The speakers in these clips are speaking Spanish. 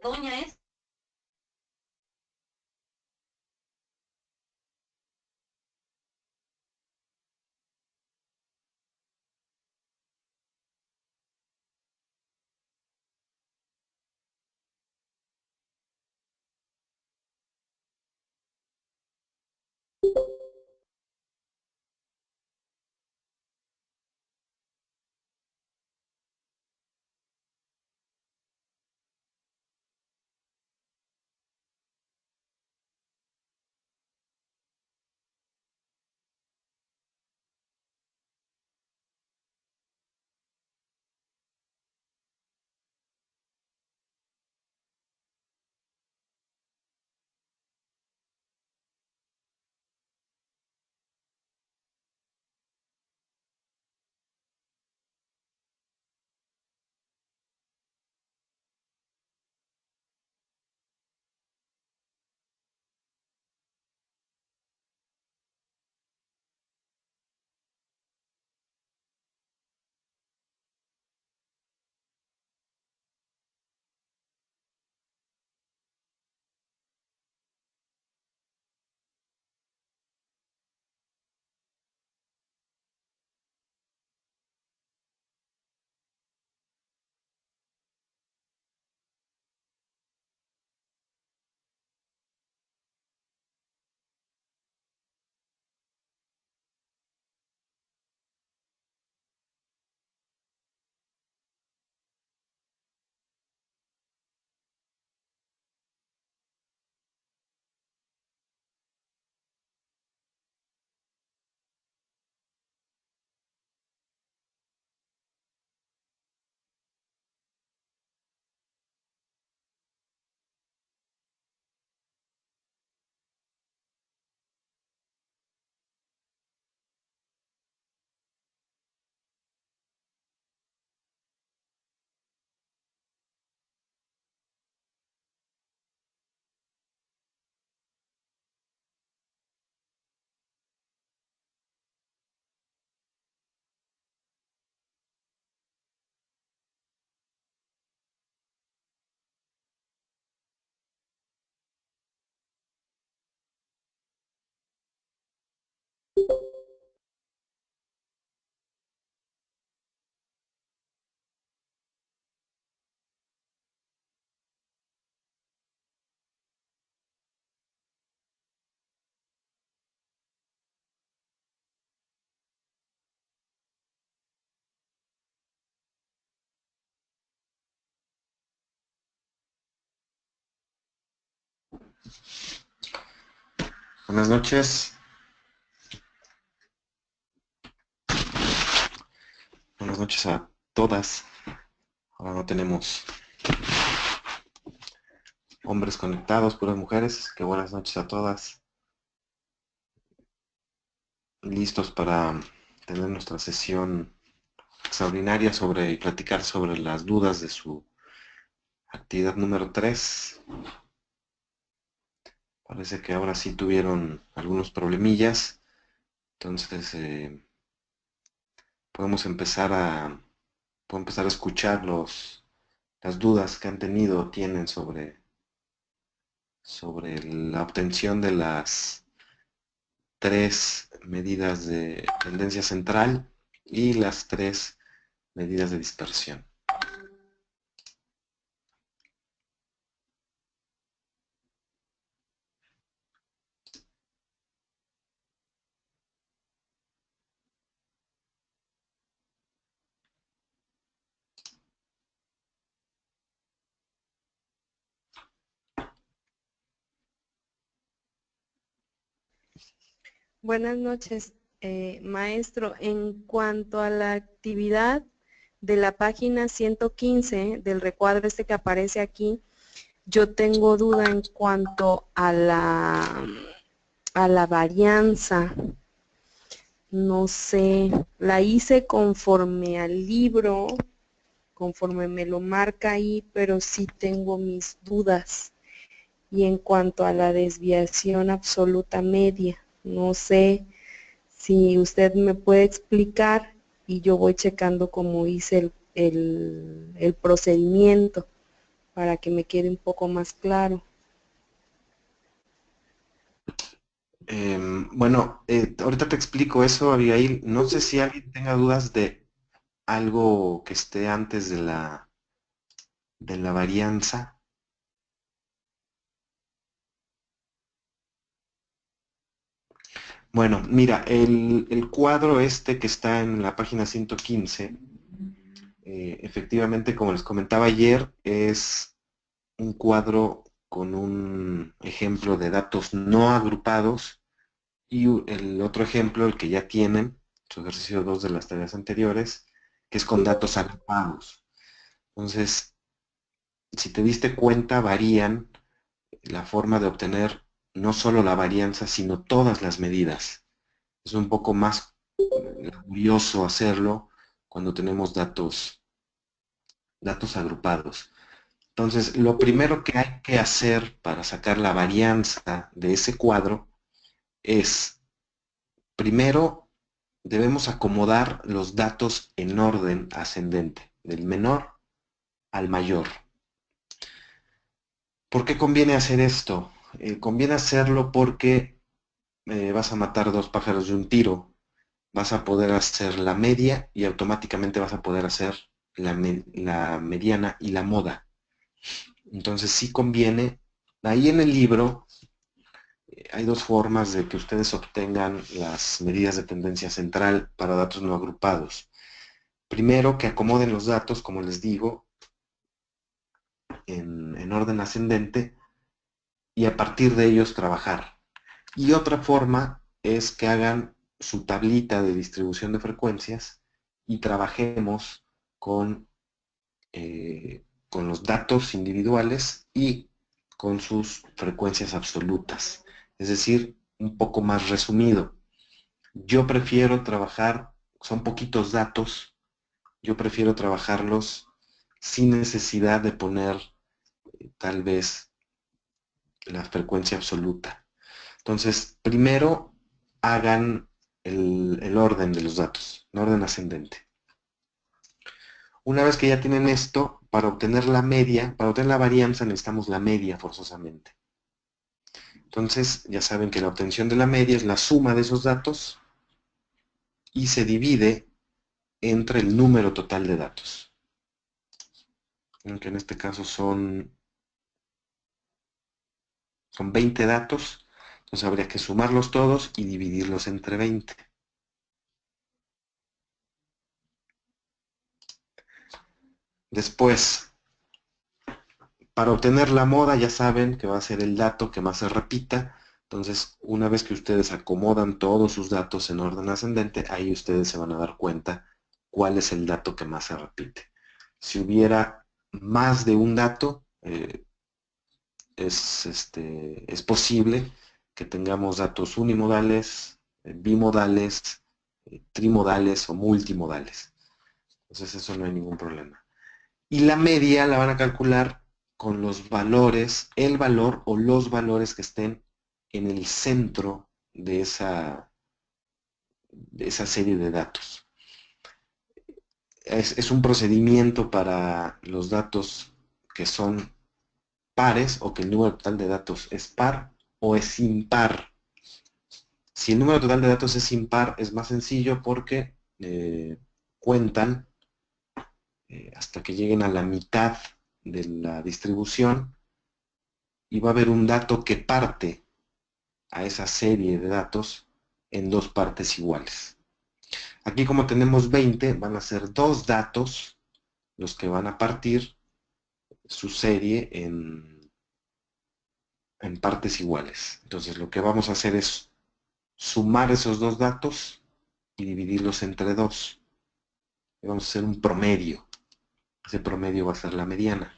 Doña es. Buenas noches, buenas noches a todas. Ahora no tenemos hombres conectados, puras mujeres. Que buenas noches a todas. Listos para tener nuestra sesión extraordinaria sobre y platicar sobre las dudas de su actividad número 3. Parece que ahora sí tuvieron algunos problemillas, entonces podemos empezar a, puedo empezar a escuchar las dudas que han tenido o tienen sobre la obtención de las 3 medidas de tendencia central y las 3 medidas de dispersión. Buenas noches, maestro. En cuanto a la actividad de la página 115 del recuadro este que aparece aquí, yo tengo duda en cuanto a la varianza. No sé, la hice conforme al libro, conforme me lo marca ahí, pero sí tengo mis dudas. Y en cuanto a la desviación absoluta media, no sé si usted me puede explicar y yo voy checando cómo hice el procedimiento para que me quede un poco más claro. Bueno, ahorita te explico eso, Abigail. No sé si alguien tenga dudas de algo que esté antes de la varianza. Bueno, mira, el cuadro este que está en la página 115, efectivamente, como les comentaba ayer, es un cuadro con un ejemplo de datos no agrupados y el otro ejemplo, el que ya tienen, su ejercicio 2 de las tareas anteriores, que es con datos agrupados. Entonces, si te diste cuenta, varían la forma de obtener no solo la varianza, sino todas las medidas. Es un poco más curioso hacerlo cuando tenemos datos agrupados. Entonces, lo primero que hay que hacer para sacar la varianza de ese cuadro es, primero, debemos acomodar los datos en orden ascendente, del menor al mayor. ¿Por qué conviene hacer esto? Conviene hacerlo porque vas a matar dos pájaros de un tiro. Vas a poder hacer la media y automáticamente vas a poder hacer la mediana y la moda. Entonces sí conviene. Ahí en el libro hay dos formas de que ustedes obtengan las medidas de tendencia central para datos no agrupados. Primero, que acomoden los datos, como les digo, en orden ascendente y a partir de ellos trabajar. Y otra forma es que hagan su tablita de distribución de frecuencias y trabajemos con los datos individuales y con sus frecuencias absolutas. Es decir, un poco más resumido. Yo prefiero trabajar, son poquitos datos, yo prefiero trabajarlos sin necesidad de poner tal vez la frecuencia absoluta. Entonces, primero hagan el orden de los datos, el orden ascendente. Una vez que ya tienen esto, para obtener la media, para obtener la varianza necesitamos la media forzosamente. Entonces, ya saben que la obtención de la media es la suma de esos datos y se divide entre el número total de datos. Que en este caso son 20 datos, entonces habría que sumarlos todos y dividirlos entre 20. Después, para obtener la moda ya saben que va a ser el dato que más se repita. Entonces, una vez que ustedes acomodan todos sus datos en orden ascendente, ahí ustedes se van a dar cuenta cuál es el dato que más se repite. Si hubiera más de un dato, es posible que tengamos datos unimodales, bimodales, trimodales o multimodales. Entonces, eso no hay ningún problema. Y la media la van a calcular con los valores, el valor o los valores que estén en el centro de esa serie de datos. Es un procedimiento para los datos que son pares o que el número total de datos es par o es impar. Si el número total de datos es impar, es más sencillo porque cuentan hasta que lleguen a la mitad de la distribución y va a haber un dato que parte a esa serie de datos en dos partes iguales. Aquí como tenemos 20, van a ser dos datos los que van a partir su serie en partes iguales. Entonces lo que vamos a hacer es sumar esos dos datos y dividirlos entre dos. Y vamos a hacer un promedio. Ese promedio va a ser la mediana.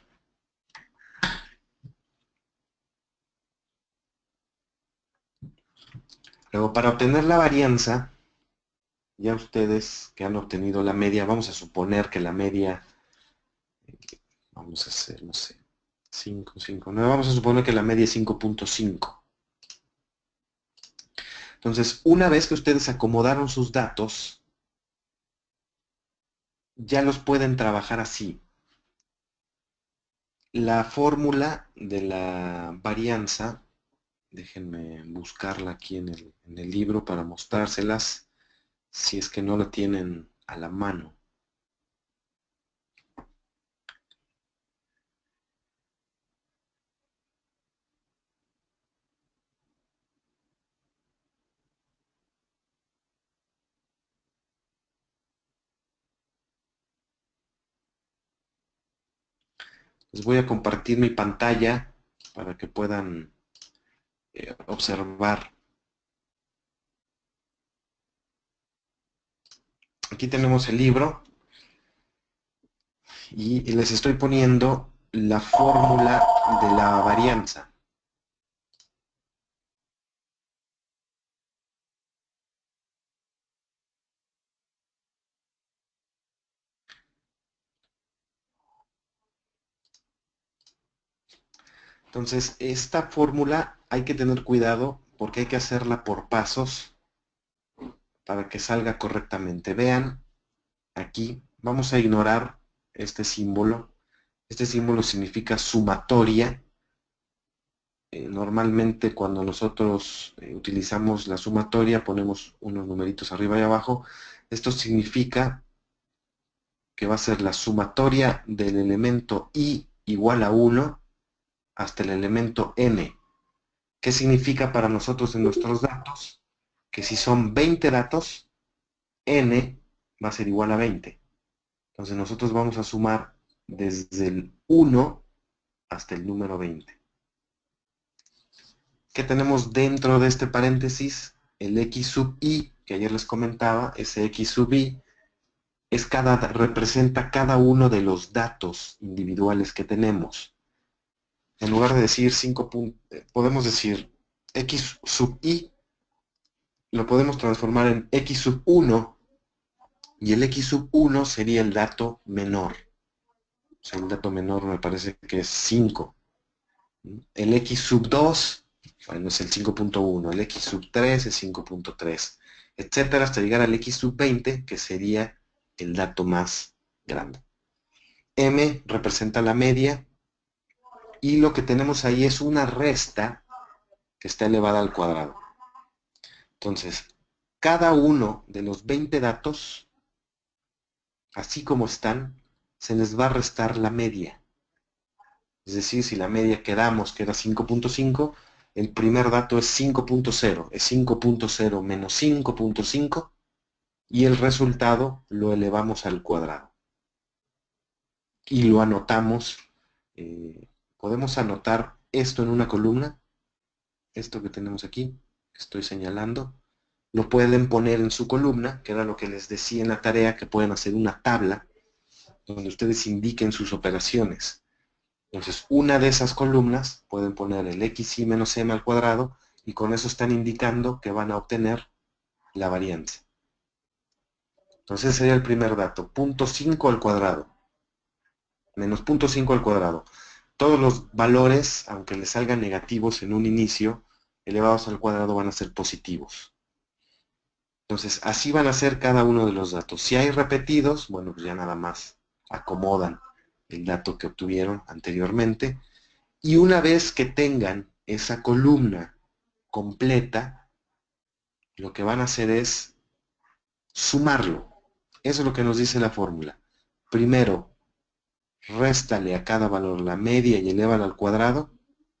Luego, para obtener la varianza, ya ustedes que han obtenido la media, vamos a suponer que la media, vamos a hacer, no sé, 5, 5, 9, vamos a suponer que la media es 5.5. Entonces, una vez que ustedes acomodaron sus datos, ya los pueden trabajar así. La fórmula de la varianza, déjenme buscarla aquí en el libro para mostrárselas, si es que no la tienen a la mano. Les voy a compartir mi pantalla para que puedan observar. Aquí tenemos el libro y les estoy poniendo la fórmula de la varianza. Entonces, esta fórmula hay que tener cuidado porque hay que hacerla por pasos para que salga correctamente. Vean, aquí vamos a ignorar este símbolo. Este símbolo significa sumatoria. Normalmente cuando nosotros utilizamos la sumatoria ponemos unos numeritos arriba y abajo. Esto significa que va a ser la sumatoria del elemento i igual a 1 hasta el elemento n. ¿Qué significa para nosotros en nuestros datos? Que si son 20 datos, n va a ser igual a 20. Entonces nosotros vamos a sumar desde el 1 hasta el número 20. ¿Qué tenemos dentro de este paréntesis? El x sub i, que ayer les comentaba, ese x sub i representa cada uno de los datos individuales que tenemos. En lugar de decir 5, podemos decir x sub i, lo podemos transformar en x sub 1, y el x sub 1 sería el dato menor. O sea, el dato menor me parece que es 5. El x sub 2, bueno, es el 5.1, el x sub 3 es 5.3, etcétera, hasta llegar al x sub 20, que sería el dato más grande. M representa la media, y lo que tenemos ahí es una resta que está elevada al cuadrado. Entonces, cada uno de los 20 datos, así como están, se les va a restar la media. Es decir, si la media quedamos que era 5.5, el primer dato es 5.0, es 5.0 menos 5.5, y el resultado lo elevamos al cuadrado. Y lo anotamos, podemos anotar esto en una columna, esto que tenemos aquí, que estoy señalando, lo pueden poner en su columna, que era lo que les decía en la tarea, que pueden hacer una tabla donde ustedes indiquen sus operaciones. Entonces, una de esas columnas pueden poner el xy menos m al cuadrado, y con eso están indicando que van a obtener la varianza. Entonces sería el primer dato, 0.5 al cuadrado, menos 0.5 al cuadrado. Todos los valores, aunque les salgan negativos en un inicio, elevados al cuadrado van a ser positivos. Entonces, así van a ser cada uno de los datos. Si hay repetidos, bueno, pues ya nada más acomodan el dato que obtuvieron anteriormente. Y una vez que tengan esa columna completa, lo que van a hacer es sumarlo. Eso es lo que nos dice la fórmula. Primero, réstale a cada valor la media y elévala al cuadrado,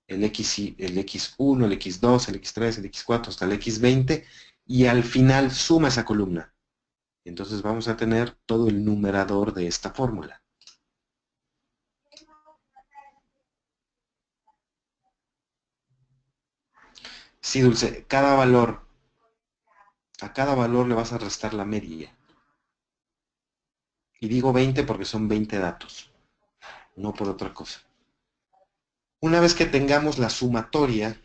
el x1, el x2, el x3, el x4 hasta el x20, y al final suma esa columna. Entonces vamos a tener todo el numerador de esta fórmula. Sí, Dulce, a cada valor le vas a restar la media. Y digo 20 porque son 20 datos, no por otra cosa. Una vez que tengamos la sumatoria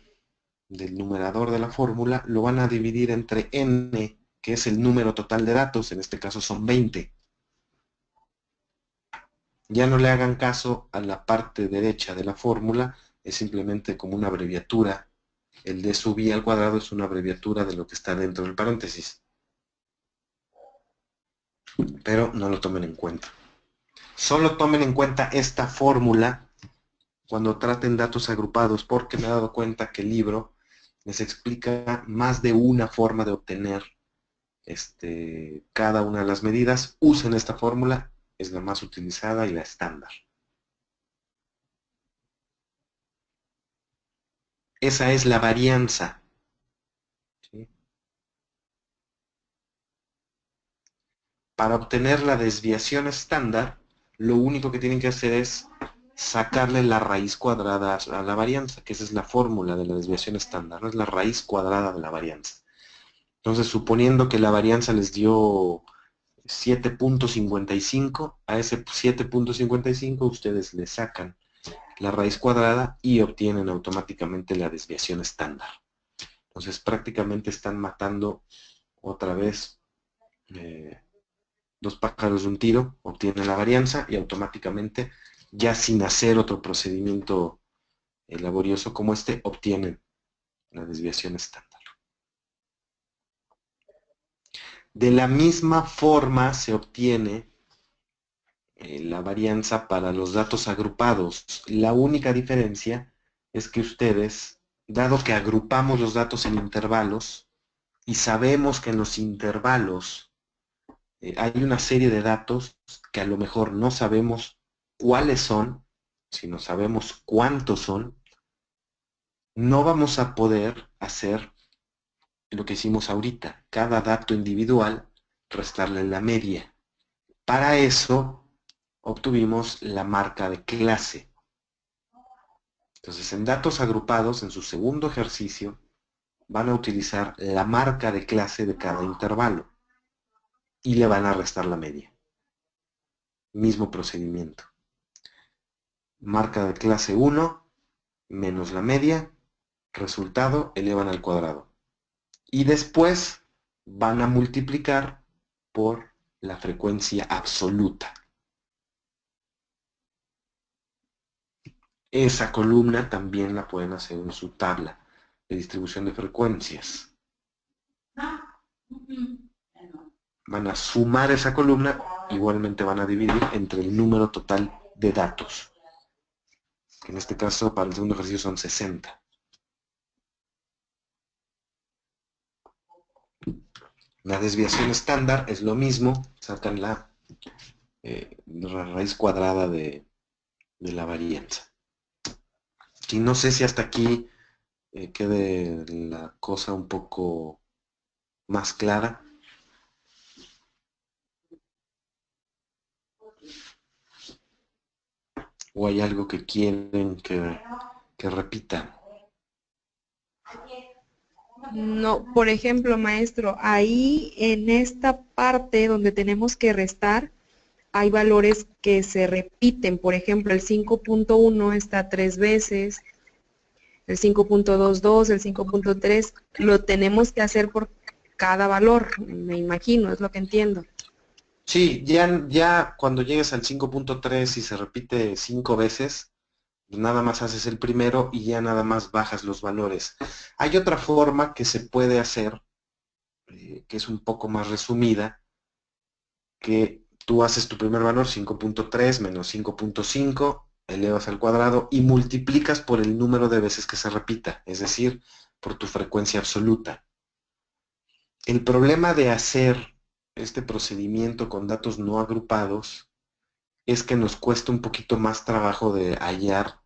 del numerador de la fórmula, lo van a dividir entre n, que es el número total de datos, en este caso son 20. Ya no le hagan caso a la parte derecha de la fórmula, es simplemente como una abreviatura. El d sub i al cuadrado es una abreviatura de lo que está dentro del paréntesis. Pero no lo tomen en cuenta. Solo tomen en cuenta esta fórmula cuando traten datos agrupados, porque me he dado cuenta que el libro les explica más de una forma de obtener cada una de las medidas. Usen esta fórmula, es la más utilizada y la estándar. Esa es la varianza. ¿Sí? Para obtener la desviación estándar, lo único que tienen que hacer es sacarle la raíz cuadrada a la varianza, que esa es la fórmula de la desviación estándar, ¿no? Es la raíz cuadrada de la varianza. Entonces, suponiendo que la varianza les dio 7.55, a ese 7.55 ustedes le sacan la raíz cuadrada y obtienen automáticamente la desviación estándar. Entonces, prácticamente están matando otra vez dos pájaros de un tiro, obtienen la varianza y automáticamente, ya sin hacer otro procedimiento laborioso como este, obtienen la desviación estándar. De la misma forma se obtiene la varianza para los datos agrupados. La única diferencia es que ustedes, dado que agrupamos los datos en intervalos y sabemos que en los intervalos hay una serie de datos que a lo mejor no sabemos cuáles son, sino sabemos cuántos son, no vamos a poder hacer lo que hicimos ahorita, cada dato individual, restarle la media. Para eso obtuvimos la marca de clase. Entonces, en datos agrupados, en su segundo ejercicio, van a utilizar la marca de clase de cada intervalo y le van a restar la media. Mismo procedimiento. Marca de clase 1 menos la media, resultado, elevan al cuadrado. Y después van a multiplicar por la frecuencia absoluta. Esa columna también la pueden hacer en su tabla de distribución de frecuencias. Van a sumar esa columna, igualmente van a dividir entre el número total de datos. Que en este caso, para el segundo ejercicio son 60. La desviación estándar es lo mismo, sacan la raíz cuadrada de la varianza. Y no sé si hasta aquí quede la cosa un poco más clara. ¿O hay algo que quieren que repita? No, por ejemplo, maestro, ahí en esta parte donde tenemos que restar, hay valores que se repiten. Por ejemplo, el 5.1 está 3 veces, el 5.22, el 5.3, lo tenemos que hacer por cada valor, me imagino, es lo que entiendo. Sí, ya cuando llegues al 5.3 y se repite 5 veces, nada más haces el primero y ya nada más bajas los valores. Hay otra forma que se puede hacer, que es un poco más resumida, que tú haces tu primer valor, 5.3 menos 5.5, elevas al cuadrado y multiplicas por el número de veces que se repita, es decir, por tu frecuencia absoluta. El problema de hacer este procedimiento con datos no agrupados es que nos cuesta un poquito más trabajo de hallar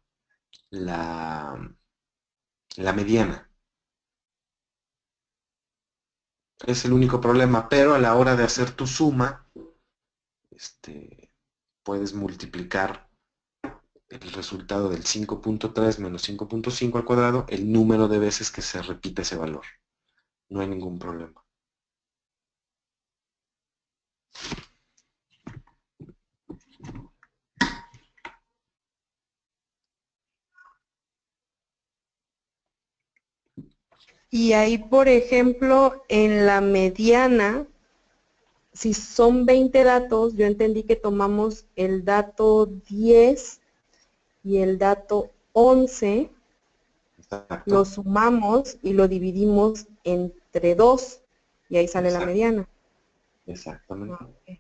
la, la mediana. Es el único problema, pero a la hora de hacer tu suma, puedes multiplicar el resultado del 5.3 menos 5.5 al cuadrado, el número de veces que se repite ese valor. No hay ningún problema. Y ahí, por ejemplo, en la mediana, si son 20 datos, yo entendí que tomamos el dato 10 y el dato 11, lo Exacto. sumamos y lo dividimos entre 2 y ahí sale la Exacto. mediana. Exactamente. Okay.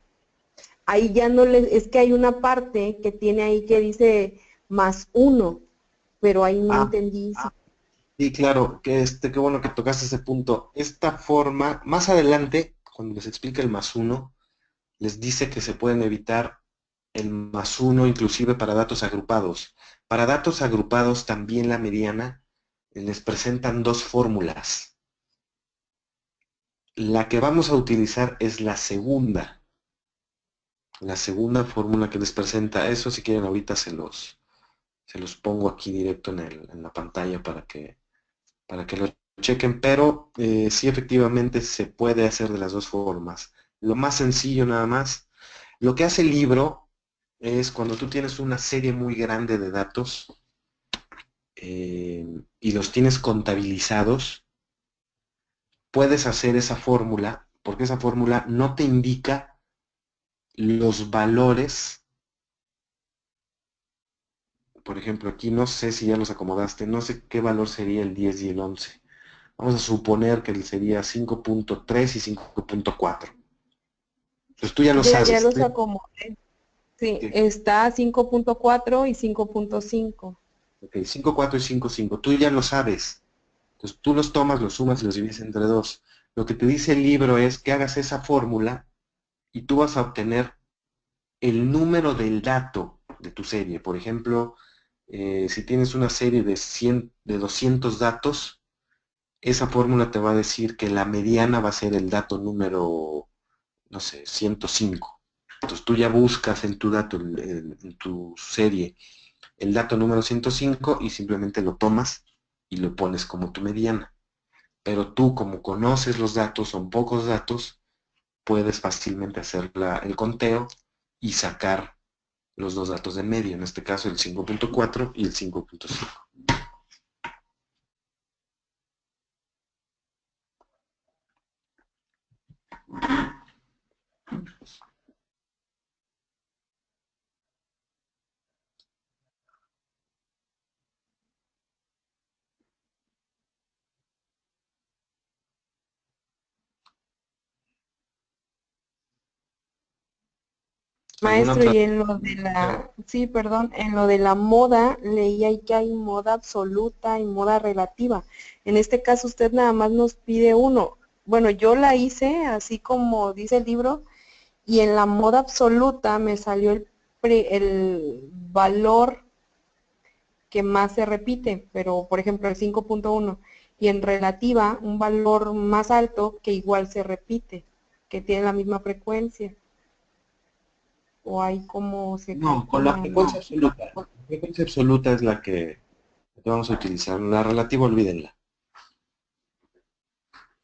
Ahí ya no le, es que hay una parte que tiene ahí que dice más 1, pero ahí no Ah, entendí. sí, claro, qué bueno que tocaste ese punto. Esta forma, más adelante, cuando les explique el más uno, les dice que se pueden evitar el más uno inclusive para datos agrupados. Para datos agrupados también la mediana les presentan dos fórmulas. La que vamos a utilizar es la segunda fórmula que les presenta. Eso si quieren ahorita se los pongo aquí directo en la pantalla para que lo chequen, pero sí efectivamente se puede hacer de las dos formas. Lo más sencillo nada más, lo que hace el libro es cuando tú tienes una serie muy grande de datos y los tienes contabilizados, puedes hacer esa fórmula, porque esa fórmula no te indica los valores. Por ejemplo, aquí no sé si ya los acomodaste, no sé qué valor sería el 10 y el 11. Vamos a suponer que sería 5.3 y 5.4. Pues tú ya lo Ya sabes. los acomodé. Sí, ¿Qué? está 5.4 y 5.5. Ok, 5.4 y 5.5. Tú ya lo sabes. Entonces tú los tomas, los sumas y los divides entre dos. Lo que te dice el libro es que hagas esa fórmula y tú vas a obtener el número del dato de tu serie. Por ejemplo, si tienes una serie de 200 datos, esa fórmula te va a decir que la mediana va a ser el dato número, no sé, 105. Entonces tú ya buscas en tu dato, en tu serie, el dato número 105 y simplemente lo tomas y lo pones como tu mediana. Pero tú, como conoces los datos, son pocos datos, puedes fácilmente hacer el conteo y sacar los dos datos de medio, en este caso el 5.4 y el 5.5. ¿Alguna Maestro, otra? y en lo de la, sí, perdón, en lo de la moda, leí ahí que hay moda absoluta y moda relativa. En este caso usted nada más nos pide uno. Bueno, yo la hice así como dice el libro, y en la moda absoluta me salió el valor que más se repite, pero por ejemplo el 5.1, y en relativa un valor más alto que igual se repite, que tiene la misma frecuencia, o hay como se No, con la calcula. frecuencia absoluta. La frecuencia absoluta es la que vamos a utilizar. La relativa, olvídenla.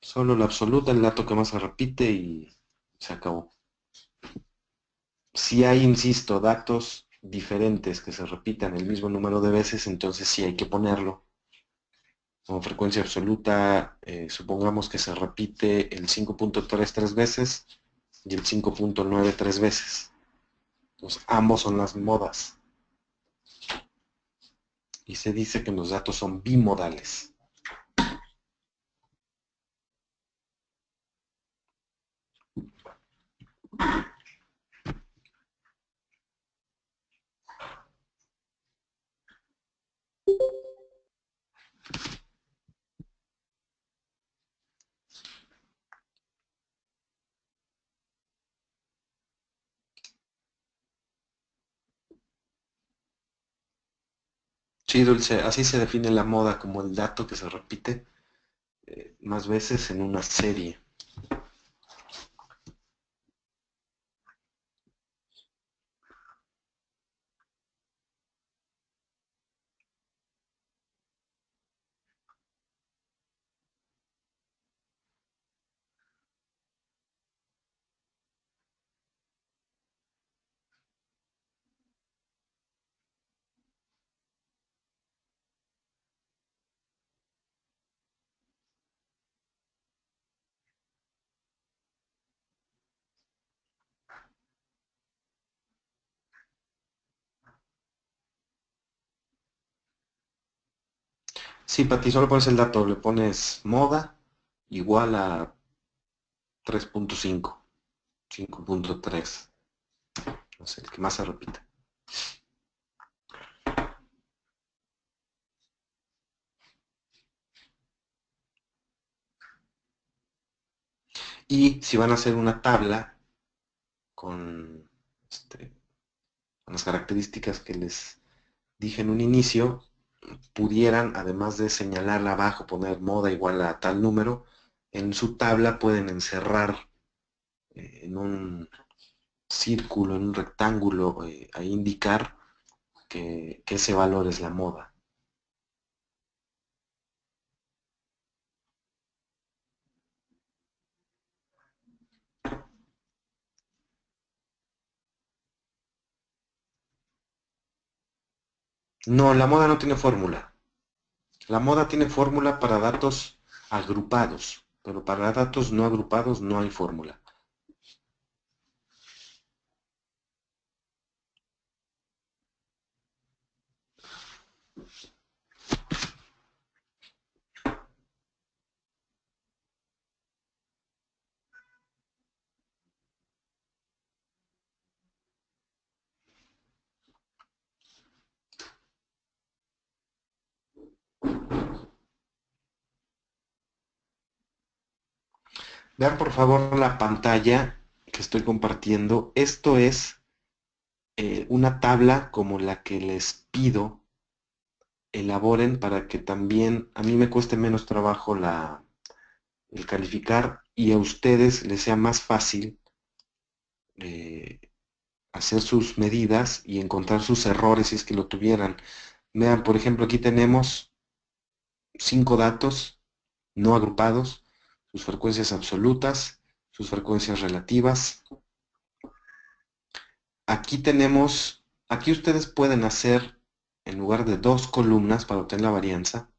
Solo la absoluta, el dato que más se repite y se acabó. Si hay, insisto, datos diferentes que se repitan el mismo número de veces, entonces sí hay que ponerlo. Como frecuencia absoluta, supongamos que se repite el 5.3 tres veces y el 5.9 tres veces. Entonces, ambos son las modas. Y se dice que los datos son bimodales. Sí, Dulce, así se define la moda como el dato que se repite más veces en una serie. Sí, Pati, solo pones el dato, le pones moda igual a 3.5, 5.3, no sé, el que más se repite. Y si van a hacer una tabla con, con las características que les dije en un inicio, pudieran, además de señalarla abajo, poner moda igual a tal número, en su tabla pueden encerrar en un círculo, en un rectángulo, a indicar que ese valor es la moda. No, la moda no tiene fórmula. La moda tiene fórmula para datos agrupados, pero para datos no agrupados no hay fórmula. Vean por favor la pantalla que estoy compartiendo. Esto es una tabla como la que les pido elaboren para que también a mí me cueste menos trabajo el calificar y a ustedes les sea más fácil eh, hacer sus medidas y encontrar sus errores si es que lo tuvieran. Vean, por ejemplo, aquí tenemos 5 datos no agrupados, sus frecuencias absolutas, sus frecuencias relativas. Aquí tenemos, aquí ustedes pueden hacer, en lugar de 2 columnas para obtener la varianza,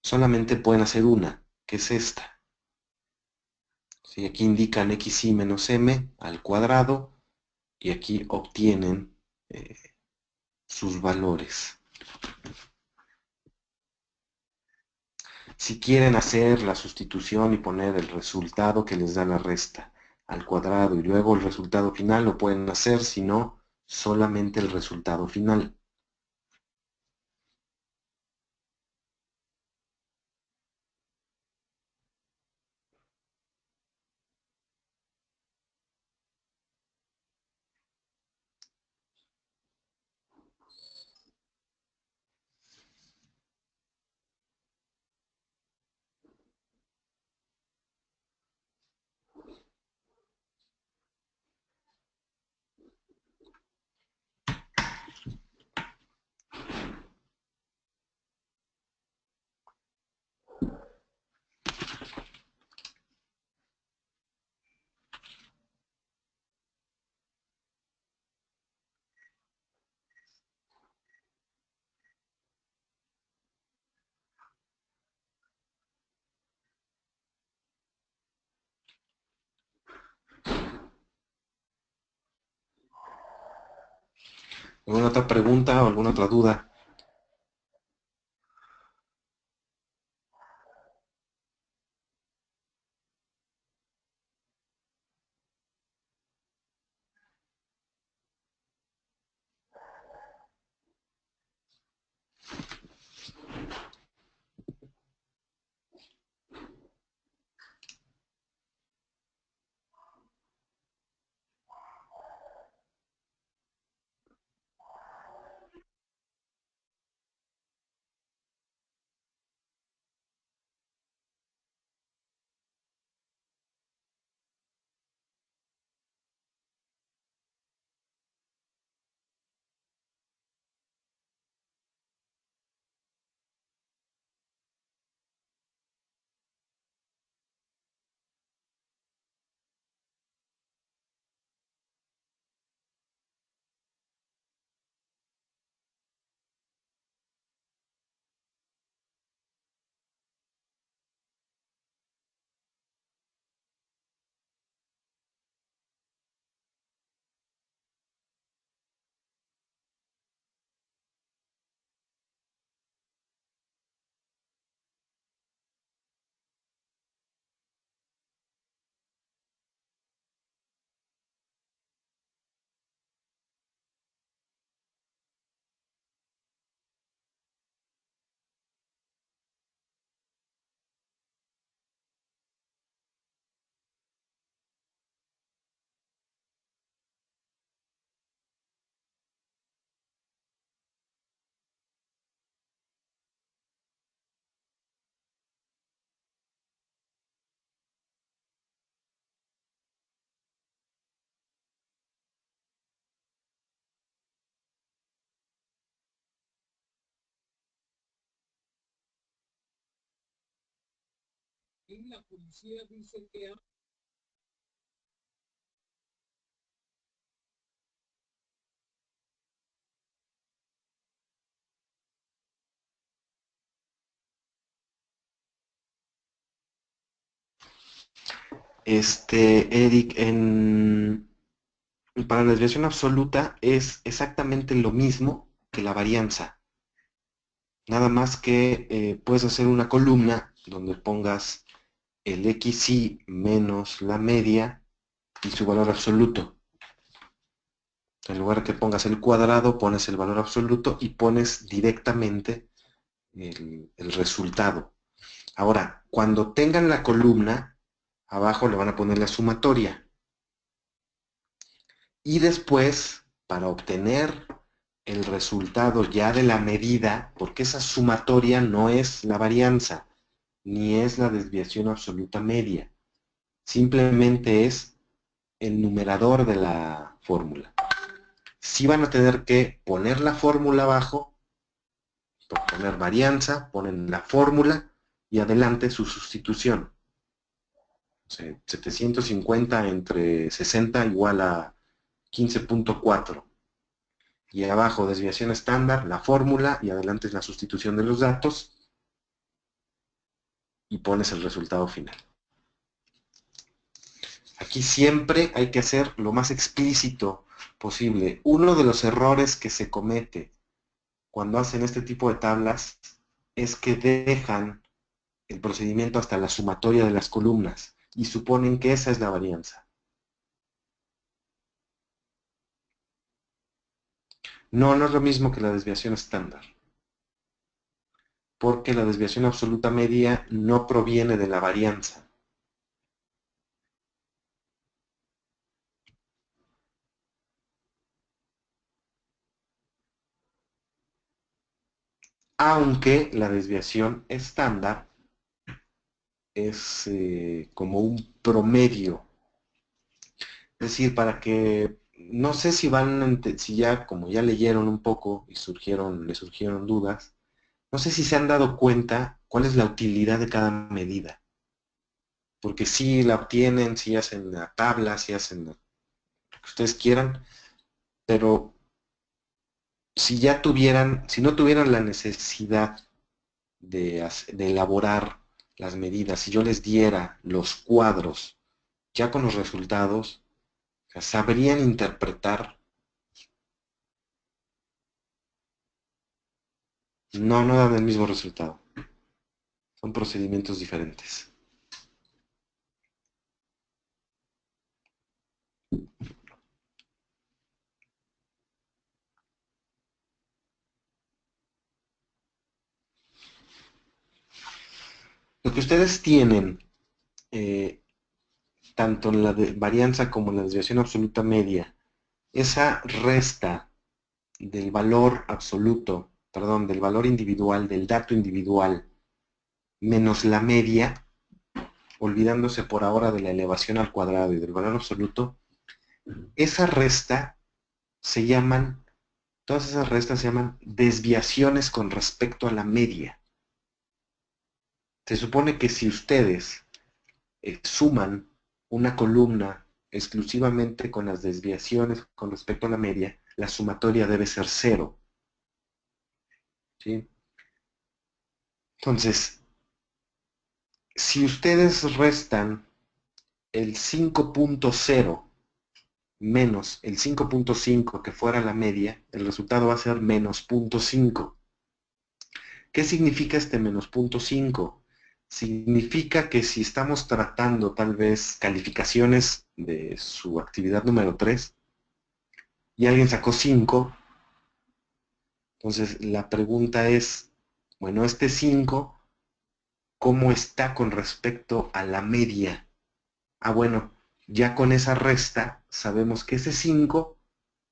solamente pueden hacer una, que es esta. ¿Sí? Aquí indican xi menos m al cuadrado y aquí obtienen sus valores. Si quieren hacer la sustitución y poner el resultado que les da la resta al cuadrado y luego el resultado final, lo pueden hacer, si no, solamente el resultado final. ¿Alguna otra pregunta o alguna otra duda? Eric, para la desviación absoluta es exactamente lo mismo que la varianza. Nada más que puedes hacer una columna donde pongas el xy menos la media y su valor absoluto. En lugar de que pongas el cuadrado, pones el valor absoluto y pones directamente el resultado. Ahora, cuando tengan la columna, abajo le van a poner la sumatoria. Y después, para obtener el resultado ya de la medida, porque esa sumatoria no es la varianza, ni es la desviación absoluta media, simplemente es el numerador de la fórmula. Sí van a tener que poner la fórmula abajo, poner varianza, ponen la fórmula y adelante su sustitución. O sea, 750 entre 60 igual a 15.4. Y abajo desviación estándar, la fórmula y adelante es la sustitución de los datos y pones el resultado final. Aquí siempre hay que hacer lo más explícito posible. Uno de los errores que se comete cuando hacen este tipo de tablas es que dejan el procedimiento hasta la sumatoria de las columnas y suponen que esa es la varianza. No, no es lo mismo que la desviación estándar, porque la desviación absoluta media no proviene de la varianza. Aunque la desviación estándar es como un promedio. Es decir, para que, no sé si si ya, como ya leyeron un poco y les surgieron dudas, no sé si se han dado cuenta cuál es la utilidad de cada medida. Porque si la obtienen, si hacen la tabla, si hacen lo que ustedes quieran, pero si no tuvieran la necesidad de elaborar las medidas, si yo les diera los cuadros ya con los resultados, o sea, sabrían interpretar. No, no dan el mismo resultado. Son procedimientos diferentes. Lo que ustedes tienen, eh, tanto en la varianza como en la desviación absoluta media, esa resta del valor absoluto, perdón, del valor individual, del dato individual, menos la media, olvidándose por ahora de la elevación al cuadrado y del valor absoluto, esa resta se llaman, todas esas restas se llaman desviaciones con respecto a la media. Se supone que si ustedes suman una columna exclusivamente con las desviaciones con respecto a la media, la sumatoria debe ser 0. ¿Sí? Entonces, si ustedes restan el 5.0 menos el 5.5 que fuera la media, el resultado va a ser menos 0.5. ¿Qué significa este menos 0.5? Significa que si estamos tratando tal vez calificaciones de su actividad número 3 y alguien sacó 5, entonces la pregunta es, bueno, este 5, ¿cómo está con respecto a la media? Ah, bueno, ya con esa resta sabemos que ese 5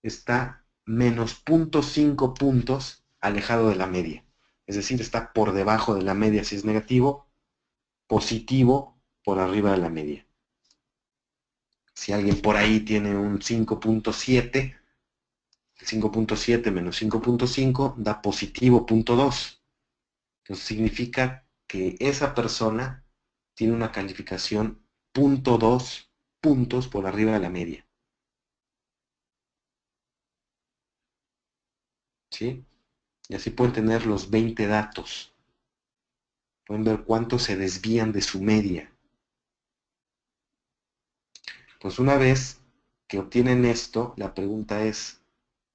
está menos 0.5 puntos alejado de la media. Es decir, está por debajo de la media si es negativo, positivo por arriba de la media. Si alguien por ahí tiene un 5.7, el 5.7 menos 5.5 da positivo 0.2. Entonces significa que esa persona tiene una calificación 0.2 puntos por arriba de la media. ¿Sí? Y así pueden tener los 20 datos. Pueden ver cuántos se desvían de su media. Pues una vez que obtienen esto, la pregunta es,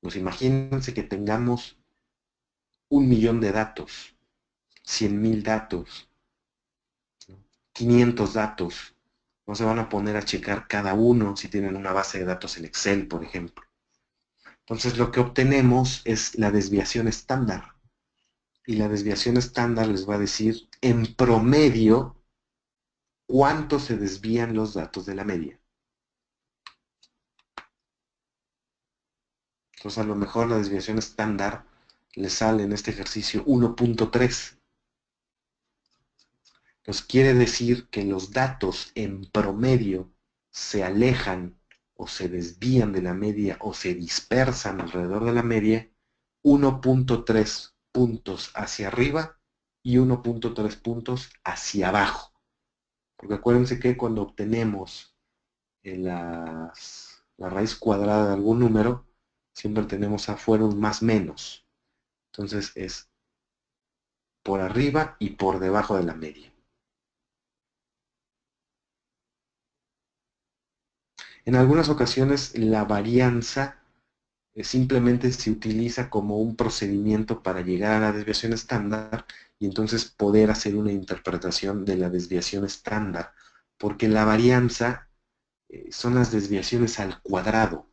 pues imagínense que tengamos 1.000.000 de datos, 100.000 datos, 500 datos. No se van a poner a checar cada uno si tienen una base de datos en Excel, por ejemplo. Entonces lo que obtenemos es la desviación estándar. Y la desviación estándar les va a decir en promedio cuánto se desvían los datos de la media. Entonces a lo mejor la desviación estándar le sale en este ejercicio 1.3. Entonces quiere decir que los datos en promedio se alejan o se desvían de la media o se dispersan alrededor de la media 1.3 puntos hacia arriba y 1.3 puntos hacia abajo. Porque acuérdense que cuando obtenemos la raíz cuadrada de algún número, siempre tenemos afuera un más menos. Entonces es por arriba y por debajo de la media. En algunas ocasiones la varianza simplemente se utiliza como un procedimiento para llegar a la desviación estándar y entonces poder hacer una interpretación de la desviación estándar, porque la varianza son las desviaciones al cuadrado.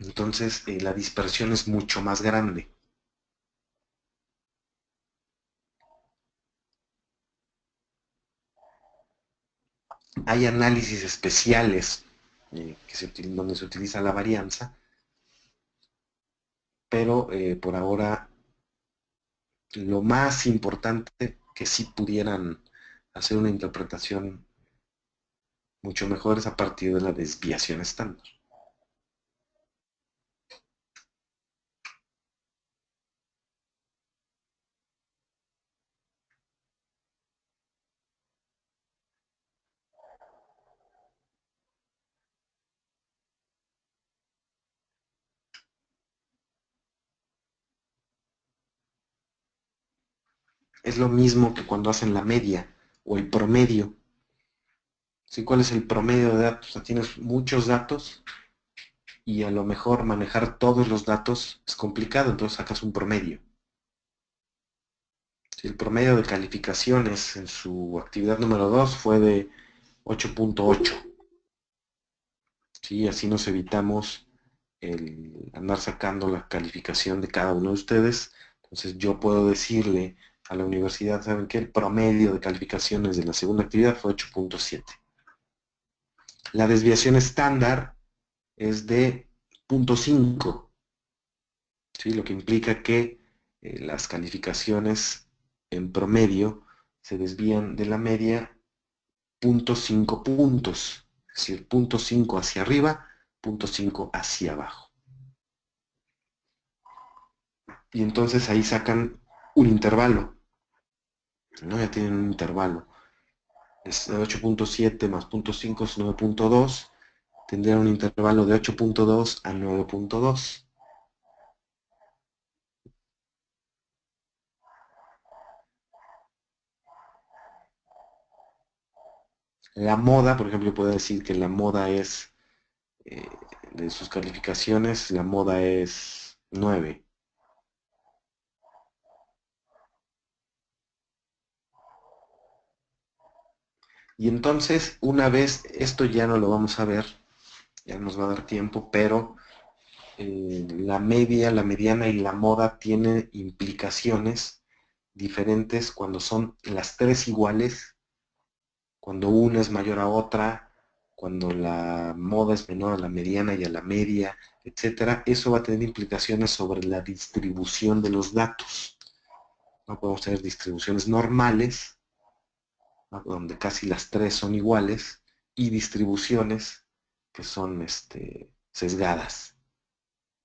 Entonces la dispersión es mucho más grande. Hay análisis especiales donde se utiliza la varianza, pero por ahora lo más importante que sí pudieran hacer una interpretación mucho mejor es a partir de la desviación estándar. Es lo mismo que cuando hacen la media o el promedio. ¿Sí? ¿Cuál es el promedio de datos? O sea, tienes muchos datos y a lo mejor manejar todos los datos es complicado, entonces sacas un promedio. Si el promedio de calificaciones en su actividad número 2 fue de 8.8, ¿sí? Así nos evitamos el andar sacando la calificación de cada uno de ustedes. Entonces yo puedo decirle a la universidad, ¿saben qué? El promedio de calificaciones de la segunda actividad fue 8.7. La desviación estándar es de 0.5, ¿sí? Lo que implica que las calificaciones en promedio se desvían de la media 0.5 puntos, es decir, 0.5 hacia arriba, 0.5 hacia abajo. Y entonces ahí sacan un intervalo, ¿no? Ya tienen un intervalo. Es 8.7 más 0.5 es 9.2, tendrían un intervalo de 8.2 a 9.2. La moda, por ejemplo, puedo decir que la moda es, eh, de sus calificaciones, la moda es 9. Y entonces, una vez, esto ya no lo vamos a ver, ya nos va a dar tiempo, pero la media, la mediana y la moda tienen implicaciones diferentes cuando son las tres iguales, cuando una es mayor a otra, cuando la moda es menor a la mediana y a la media, etcétera. Eso va a tener implicaciones sobre la distribución de los datos. No podemos tener distribuciones normales, ¿no? Donde casi las tres son iguales, y distribuciones que son sesgadas,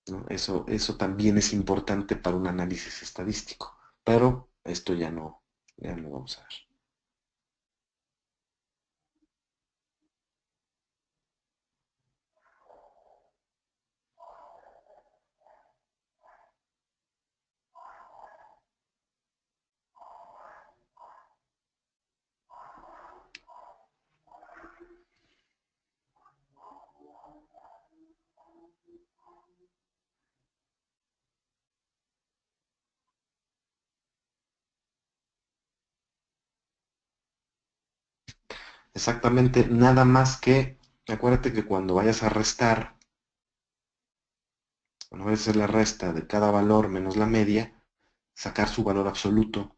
¿no? Eso también es importante para un análisis estadístico, pero esto ya no Ya lo vamos a ver. Exactamente, nada más que, acuérdate que cuando vayas a restar, cuando vayas a hacer la resta de cada valor menos la media, sacar su valor absoluto.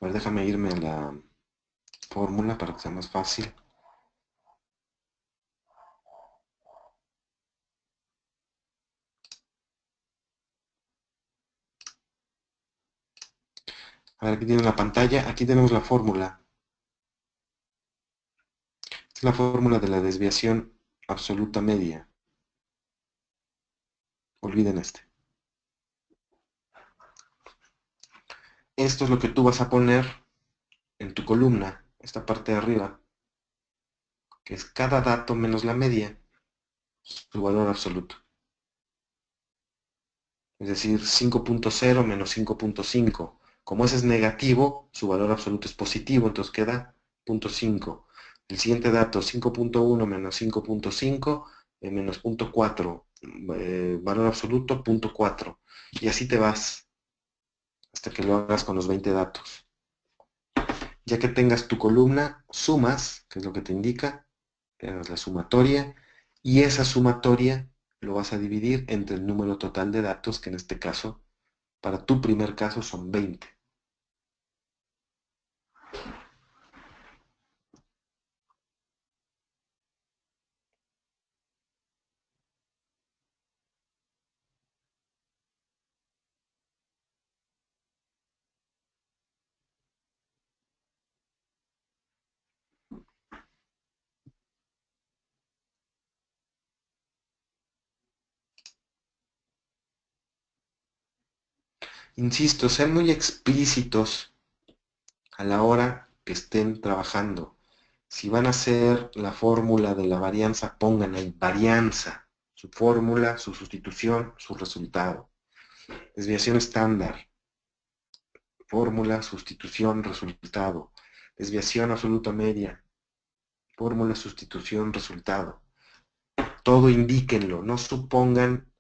A ver, déjame irme a la fórmula para que sea más fácil. A ver, aquí tienen la pantalla, aquí tenemos la fórmula. Es la fórmula de la desviación absoluta media. Olviden este. Esto es lo que tú vas a poner en tu columna, esta parte de arriba, que es cada dato menos la media, su valor absoluto. Es decir, 5.0 menos 5.5. Como ese es negativo, su valor absoluto es positivo, entonces queda 0.5. El siguiente dato, 5.1 menos 5.5 menos 0.4. Valor absoluto, 0.4. Y así te vas hasta que lo hagas con los 20 datos. Ya que tengas tu columna, sumas, que es lo que te indica, que hagas la sumatoria, y esa sumatoria lo vas a dividir entre el número total de datos, que en este caso, para tu primer caso, son 20. Insisto, sean muy explícitos a la hora que estén trabajando. Si van a hacer la fórmula de la varianza, pongan ahí varianza, su fórmula, su sustitución, su resultado. Desviación estándar, fórmula, sustitución, resultado. Desviación absoluta media, fórmula, sustitución, resultado. Todo indíquenlo, no supongan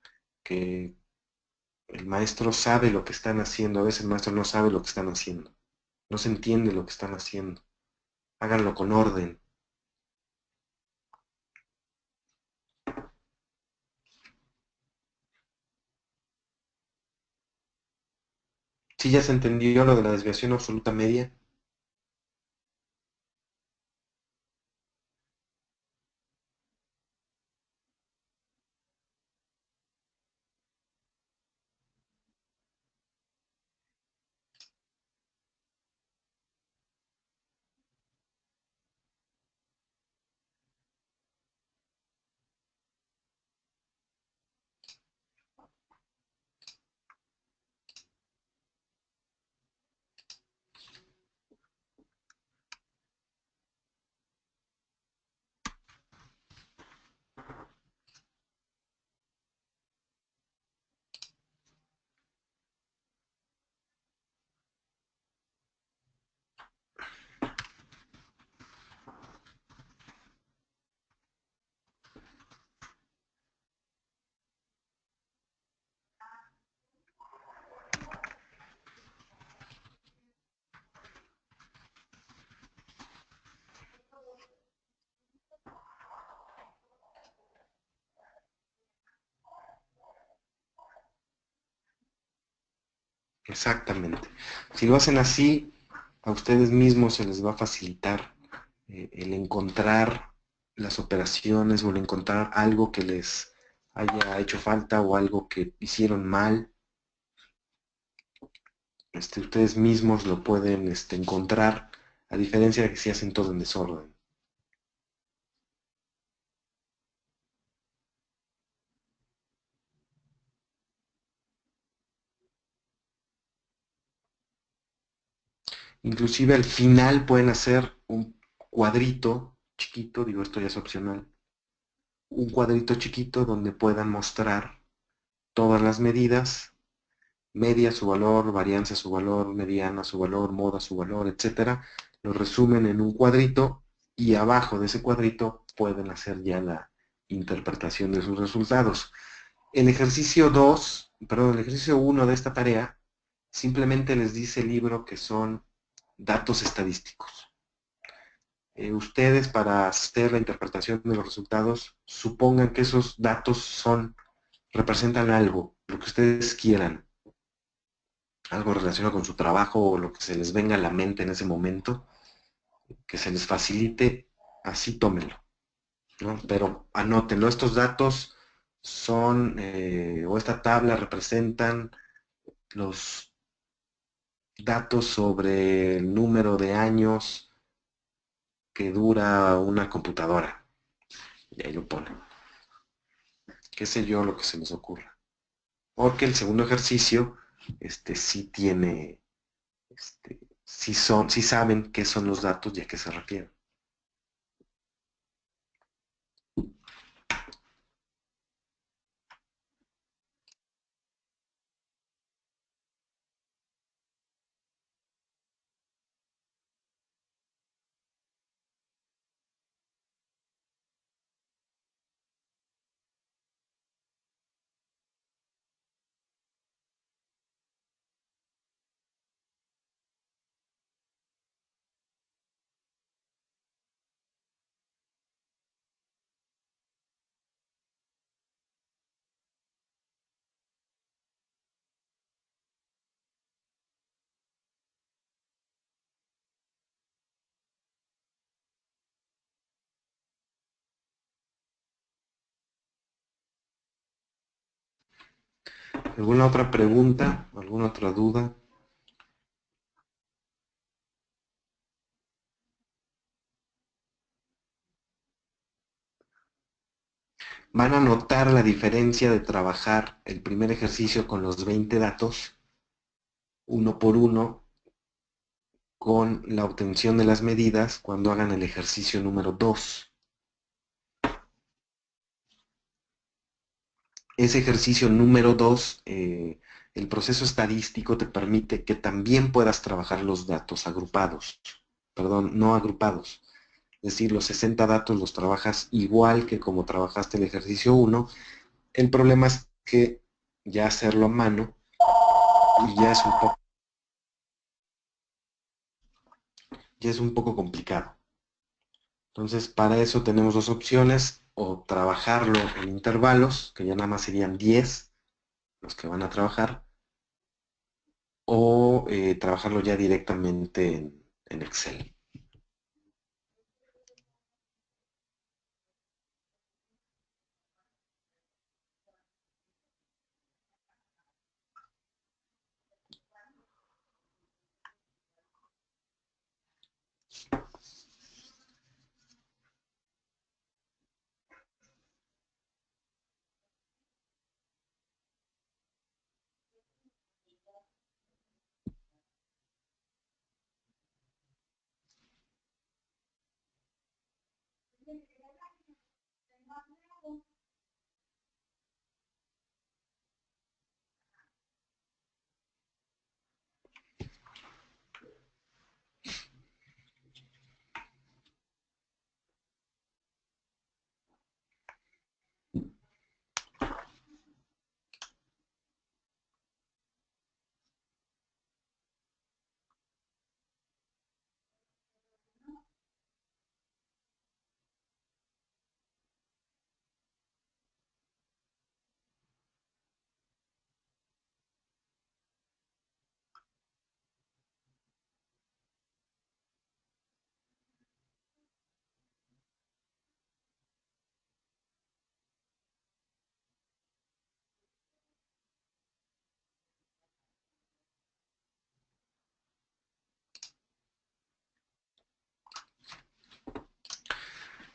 que el maestro sabe lo que están haciendo. A veces el maestro no sabe lo que están haciendo. No se entiende lo que están haciendo. Háganlo con orden. Si ya se entendió lo de la desviación absoluta media, exactamente. Si lo hacen así, a ustedes mismos se les va a facilitar el encontrar las operaciones o el encontrar algo que les haya hecho falta o algo que hicieron mal. Ustedes mismos lo pueden encontrar, a diferencia de que si hacen todo en desorden. Inclusive al final pueden hacer un cuadrito chiquito, digo esto ya es opcional, un cuadrito chiquito donde puedan mostrar todas las medidas, media su valor, varianza su valor, mediana su valor, moda su valor, etcétera. Lo resumen en un cuadrito y abajo de ese cuadrito pueden hacer ya la interpretación de sus resultados. El ejercicio 2, perdón, el ejercicio 1 de esta tarea simplemente les dice el libro que son datos estadísticos. Ustedes para hacer la interpretación de los resultados supongan que esos datos representan algo, lo que ustedes quieran, algo relacionado con su trabajo o lo que se les venga a la mente en ese momento, que se les facilite, así tómenlo, ¿no? Pero anótenlo, estos datos son, o esta tabla representan los datos sobre el número de años que dura una computadora. Y ahí lo ponen. Qué sé yo, lo que se les ocurra. Porque el segundo ejercicio, sí tiene, sí saben qué son los datos y a qué se refieren. ¿Alguna otra pregunta? ¿Alguna otra duda? Van a notar la diferencia de trabajar el primer ejercicio con los 20 datos, uno por uno, con la obtención de las medidas cuando hagan el ejercicio número 2. Ese ejercicio número 2, el proceso estadístico te permite que también puedas trabajar los datos agrupados, perdón, no agrupados. Es decir, los 60 datos los trabajas igual que como trabajaste el ejercicio 1. El problema es que ya hacerlo a mano ya es un poco complicado. Entonces, para eso tenemos dos opciones, o trabajarlo en intervalos, que ya nada más serían 10 los que van a trabajar, o trabajarlo ya directamente en Excel.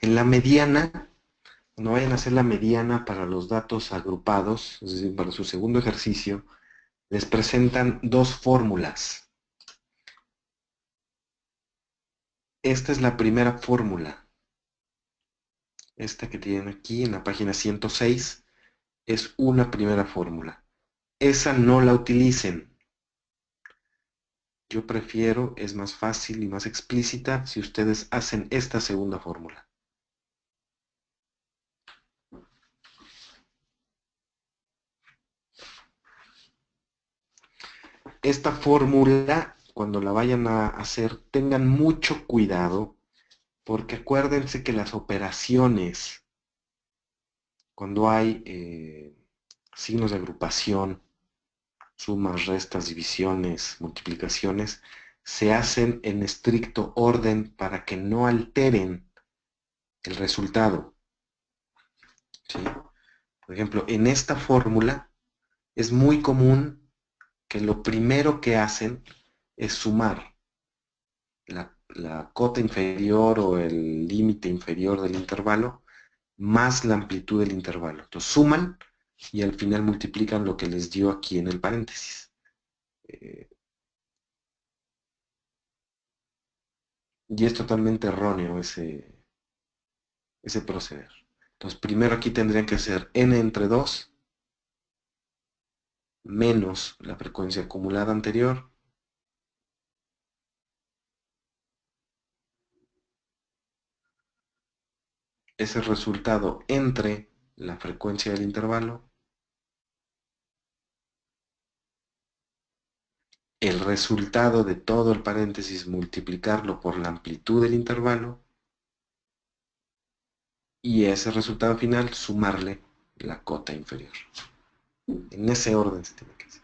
En la mediana, cuando vayan a hacer la mediana para los datos agrupados, es decir, para su segundo ejercicio, les presentan dos fórmulas. Esta es la primera fórmula. Esta que tienen aquí en la página 106 es una primera fórmula. Esa no la utilicen. Yo prefiero, es más fácil y más explícita si ustedes hacen esta segunda fórmula. Esta fórmula, cuando la vayan a hacer, tengan mucho cuidado, porque acuérdense que las operaciones, cuando hay signos de agrupación, sumas, restas, divisiones, multiplicaciones, se hacen en estricto orden para que no alteren el resultado. ¿Sí? Por ejemplo, en esta fórmula es muy común que lo primero que hacen es sumar la cota inferior o el límite inferior del intervalo más la amplitud del intervalo. Entonces suman y al final multiplican lo que les dio aquí en el paréntesis. Y es totalmente erróneo ese proceder. Entonces primero aquí tendrían que ser n entre 2 menos la frecuencia acumulada anterior ese resultado entre la frecuencia del intervalo, el resultado de todo el paréntesis, multiplicarlo por la amplitud del intervalo, y ese resultado final sumarle la cota inferior. En ese orden se tiene que hacer.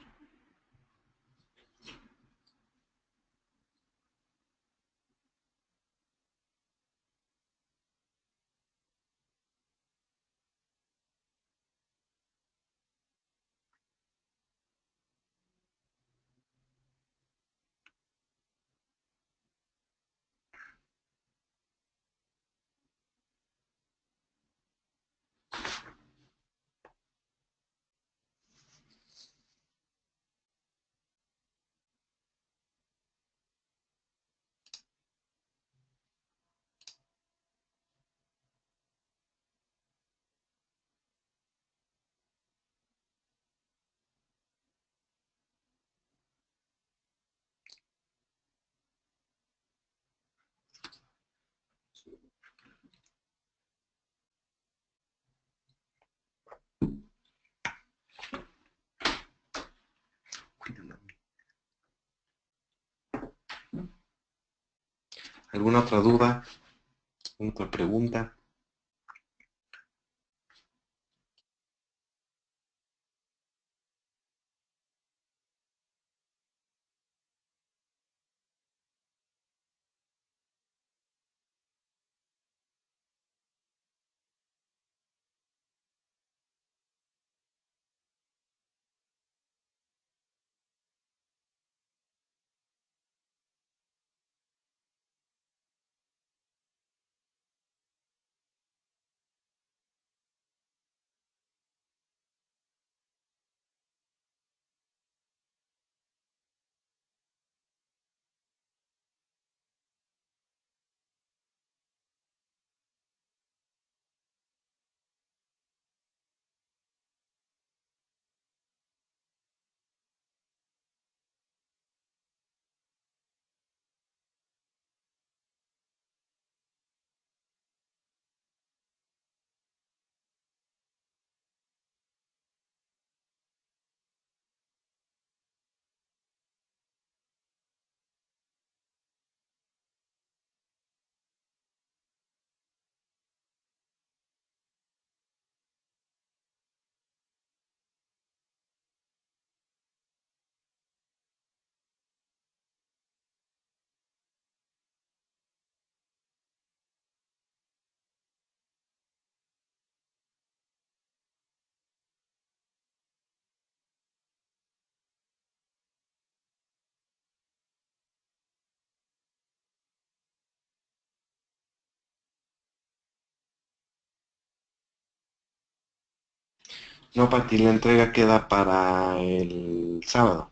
¿Alguna otra duda? ¿Otra pregunta? No, Pati, la entrega queda para el sábado.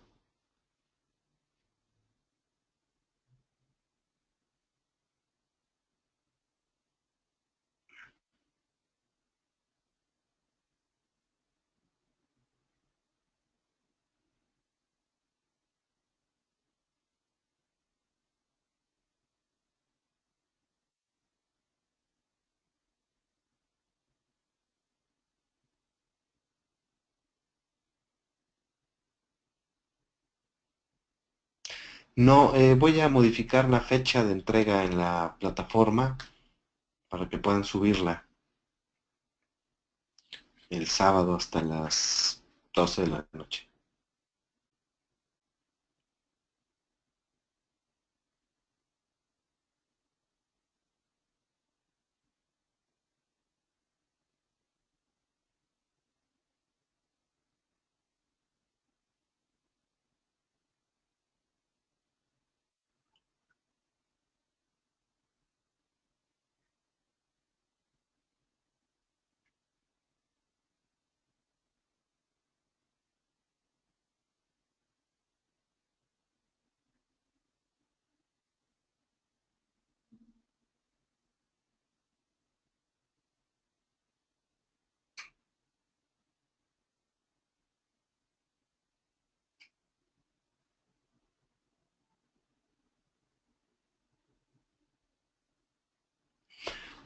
No, voy a modificar la fecha de entrega en la plataforma para que puedan subirla el sábado hasta las 12 de la noche.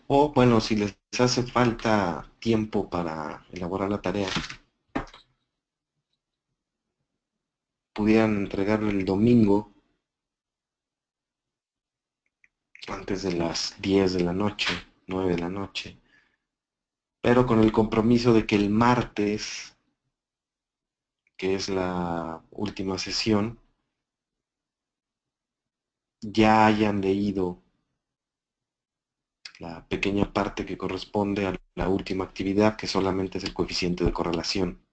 O bueno, si les hace falta tiempo para elaborar la tarea, pudieran entregarlo el domingo antes de las 10 de la noche, 9 de la noche, pero con el compromiso de que el martes, que es la última sesión, ya hayan leído la pequeña parte que corresponde a la última actividad, que solamente es el coeficiente de correlación.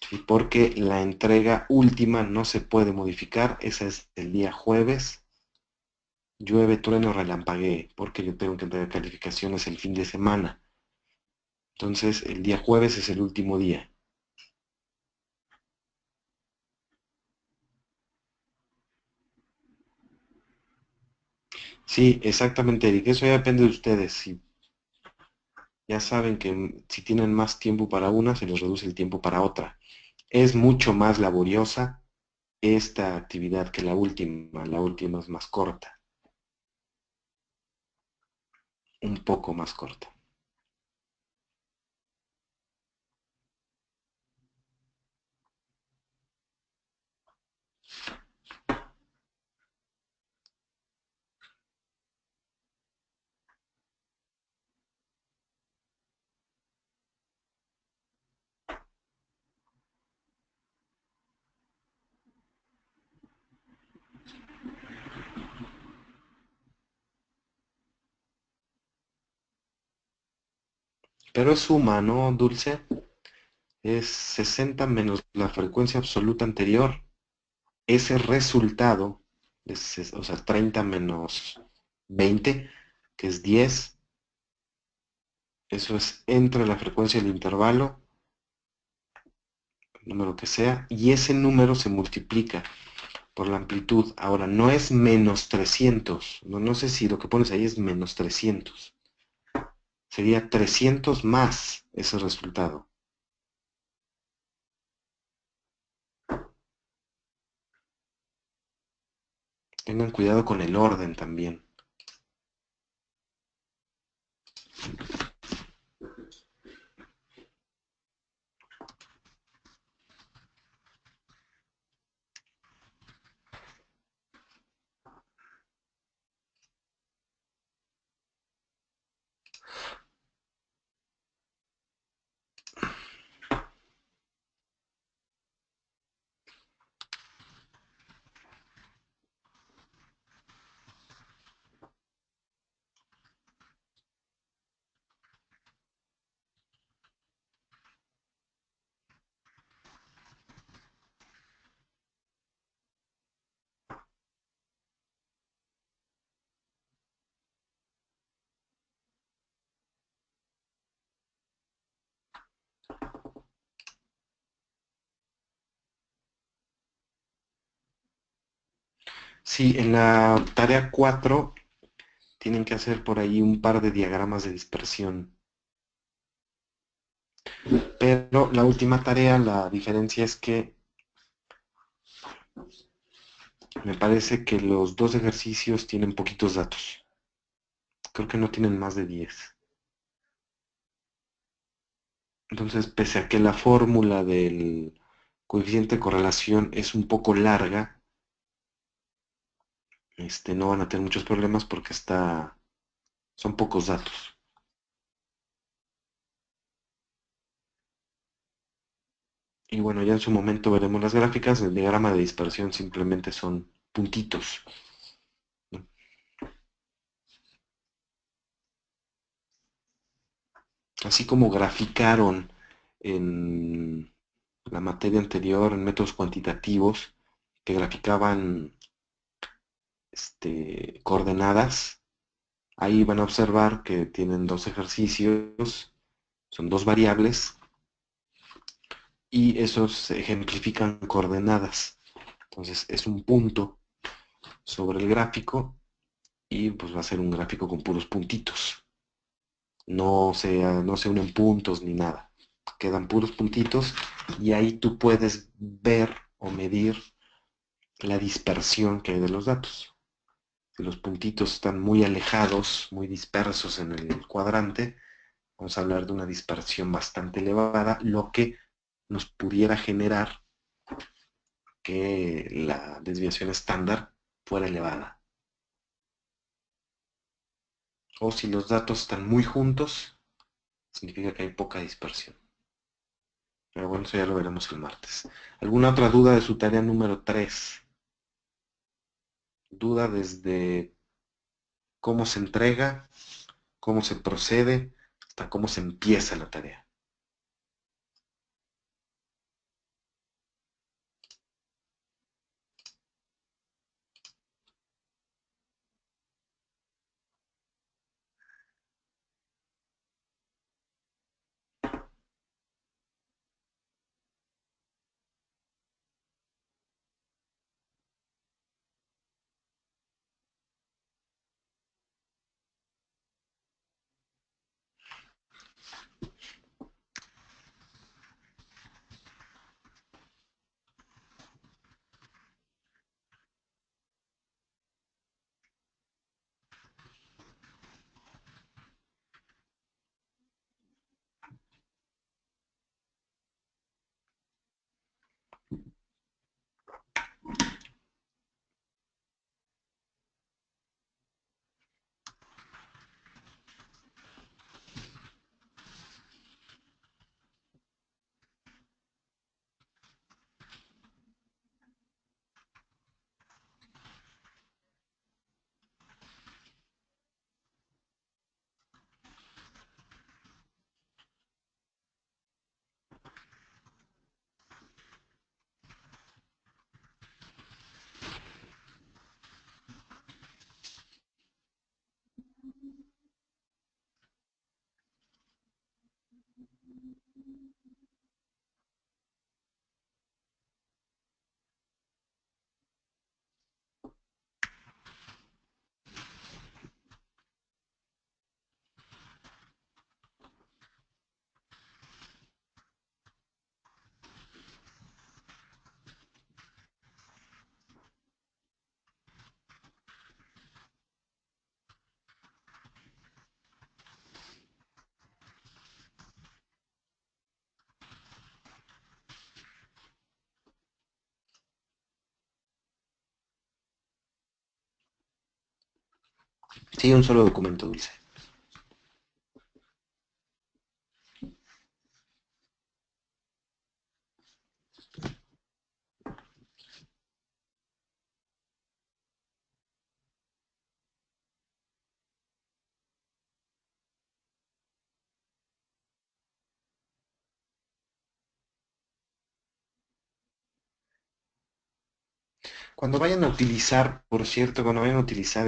¿Sí? Porque la entrega última no se puede modificar, esa es el día jueves. Llueve, trueno, relampaguee, porque yo tengo que entregar calificaciones el fin de semana. Entonces, el día jueves es el último día. Sí, exactamente, Eric. Eso ya depende de ustedes. Si ya saben que si tienen más tiempo para una, se les reduce el tiempo para otra. Es mucho más laboriosa esta actividad que la última. La última es más corta, un poco más corta. Pero es suma, ¿no, Dulce? Es 60 menos la frecuencia absoluta anterior. Ese resultado, o sea, 30 menos 20, que es 10. Eso es entre la frecuencia del intervalo, el número que sea, y ese número se multiplica por la amplitud. Ahora, no es menos 300. No, no sé si lo que pones ahí es menos 300. Sería 300 más ese resultado. Tengan cuidado con el orden también. Sí, en la tarea 4 tienen que hacer por ahí un par de diagramas de dispersión. Pero la última tarea, la diferencia es que me parece que los dos ejercicios tienen poquitos datos. Creo que no tienen más de 10. Entonces, pese a que la fórmula del coeficiente de correlación es un poco larga, no van a tener muchos problemas porque son pocos datos. Y bueno, ya en su momento veremos las gráficas. El diagrama de dispersión simplemente son puntitos, ¿no? Así como graficaron en la materia anterior en métodos cuantitativos, que graficaban coordenadas, ahí van a observar que tienen dos ejercicios, son dos variables, y esos ejemplifican coordenadas. Entonces es un punto sobre el gráfico y pues va a ser un gráfico con puros puntitos. No se unen puntos ni nada. Quedan puros puntitos y ahí tú puedes ver o medir la dispersión que hay de los datos. Si los puntitos están muy alejados, muy dispersos en el cuadrante, vamos a hablar de una dispersión bastante elevada, lo que nos pudiera generar que la desviación estándar fuera elevada. O si los datos están muy juntos, significa que hay poca dispersión. Pero bueno, eso ya lo veremos el martes. ¿Alguna otra duda de su tarea número 3? Duda desde cómo se entrega, cómo se procede, hasta cómo se empieza la tarea. Sí, un solo documento, Dulce. Cuando vayan a utilizar, por cierto, cuando vayan a utilizar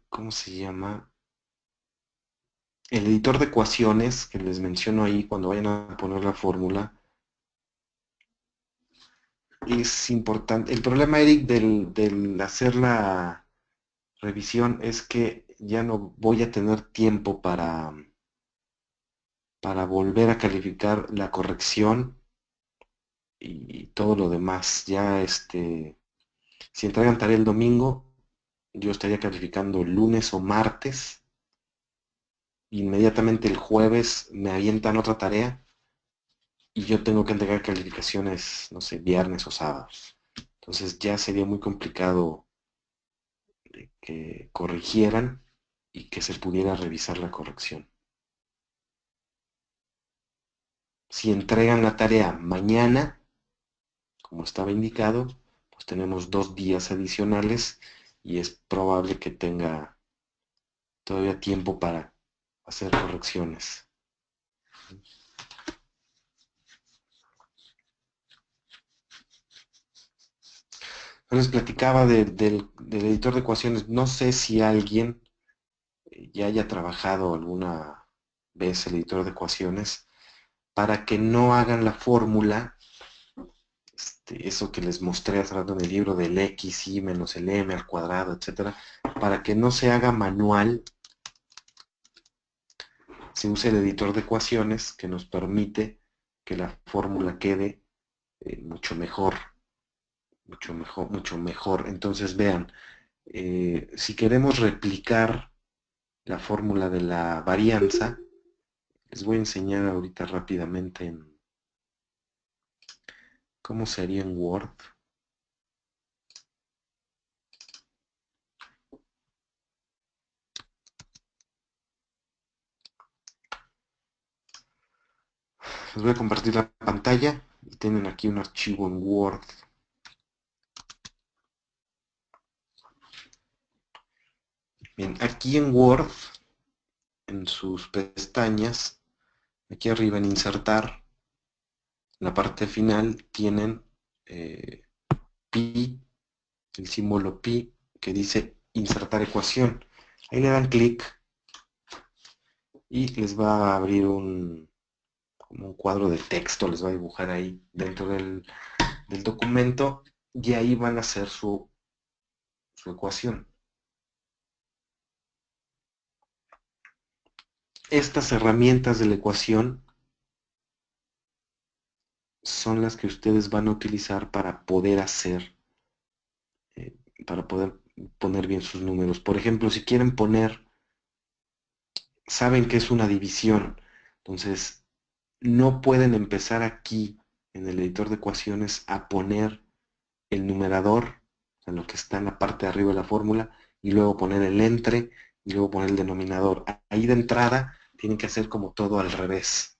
¿cómo se llama? El editor de ecuaciones que les menciono ahí, cuando vayan a poner la fórmula, es importante. El problema, Eric, del hacer la revisión es que ya no voy a tener tiempo para volver a calificar la corrección y todo lo demás. Ya si entregan tarea el domingo, yo estaría calificando el lunes o martes. Inmediatamente el jueves me avientan otra tarea y yo tengo que entregar calificaciones, no sé, viernes o sábados. Entonces ya sería muy complicado que corrigieran y que se pudiera revisar la corrección. Si entregan la tarea mañana, como estaba indicado, pues tenemos 2 días adicionales y es probable que tenga todavía tiempo para hacer correcciones. Yo les platicaba del editor de ecuaciones. No sé si alguien ya haya trabajado alguna vez el editor de ecuaciones para que no hagan la fórmula, eso que les mostré hace rato en el libro del x, y menos el m al cuadrado, etcétera, para que no se haga manual, se use el editor de ecuaciones que nos permite que la fórmula quede mucho mejor, mucho mejor, mucho mejor. Entonces vean, si queremos replicar la fórmula de la varianza, les voy a enseñar ahorita rápidamente en cómo sería en Word. Les voy a compartir la pantalla y tienen aquí un archivo en Word. Bien, aquí en Word, en sus pestañas, aquí arriba en insertar, en la parte final tienen pi, el símbolo pi que dice insertar ecuación. Ahí le dan clic y les va a abrir como un cuadro de texto, les va a dibujar ahí dentro del documento y ahí van a hacer su ecuación. Estas herramientas de la ecuación son las que ustedes van a utilizar para poder hacer, para poder poner bien sus números. Por ejemplo, si quieren poner, saben que es una división, entonces no pueden empezar aquí en el editor de ecuaciones a poner el numerador, en lo que está en la parte de arriba de la fórmula, y luego poner el entre y luego poner el denominador. Ahí de entrada tienen que hacer como todo al revés.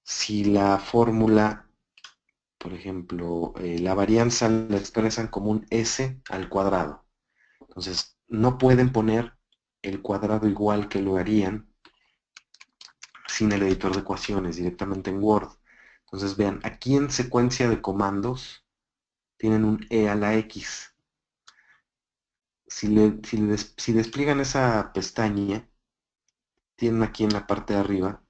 Si la fórmula, por ejemplo, la varianza la expresan como un s al cuadrado, entonces no pueden poner el cuadrado igual que lo harían sin el editor de ecuaciones, directamente en Word. Entonces vean, aquí en secuencia de comandos tienen un e a la x. Si despliegan esa pestaña, tienen aquí en la parte de arriba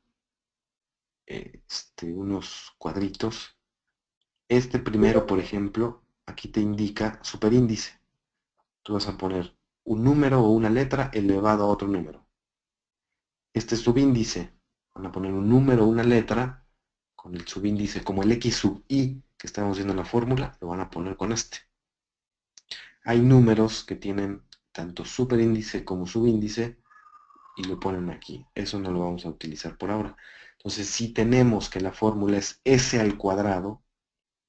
unos cuadritos. Este primero, por ejemplo, aquí te indica superíndice. Tú vas a poner un número o una letra elevado a otro número. Este subíndice, van a poner un número o una letra con el subíndice como el x sub i que estamos viendo en la fórmula, lo van a poner con este. Hay números que tienen tanto superíndice como subíndice y lo ponen aquí. Eso no lo vamos a utilizar por ahora. Entonces, si tenemos que la fórmula es s al cuadrado,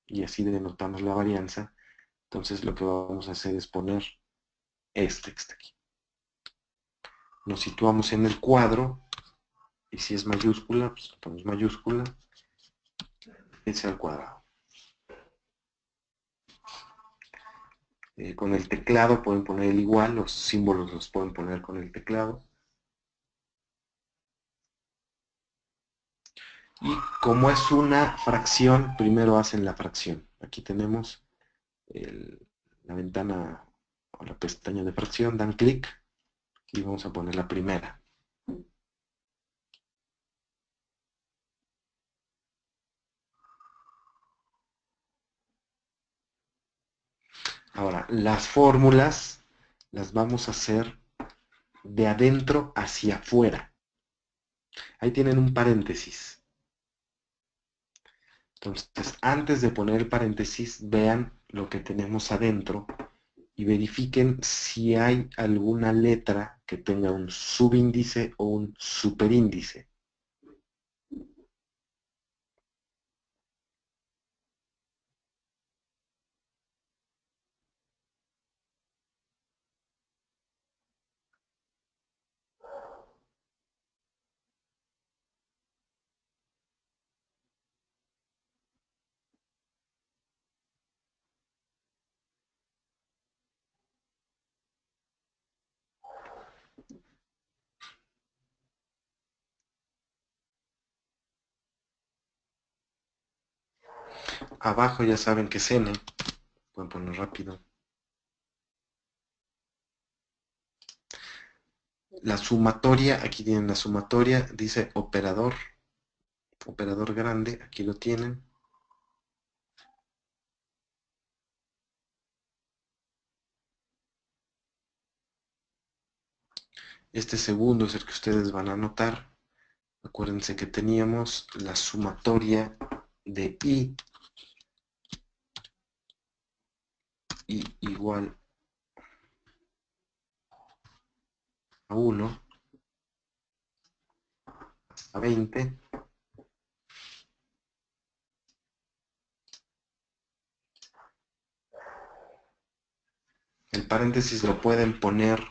y así denotamos la varianza, entonces lo que vamos a hacer es poner este que está aquí. Nos situamos en el cuadro, y si es mayúscula, pues ponemos mayúscula, s al cuadrado. Con el teclado pueden poner el igual, los símbolos los pueden poner con el teclado. Y como es una fracción, primero hacen la fracción. Aquí tenemos la ventana o la pestaña de fracción, dan clic y vamos a poner la primera. Ahora, las fórmulas las vamos a hacer de adentro hacia afuera. Ahí tienen un paréntesis. Entonces, antes de poner el paréntesis, vean lo que tenemos adentro y verifiquen si hay alguna letra que tenga un subíndice o un superíndice. Abajo ya saben que es n. Pueden poner rápido. La sumatoria, aquí tienen la sumatoria, dice operador grande, aquí lo tienen. Este segundo es el que ustedes van a anotar. Acuérdense que teníamos la sumatoria de i igual a 1 a 20. El paréntesis lo pueden poner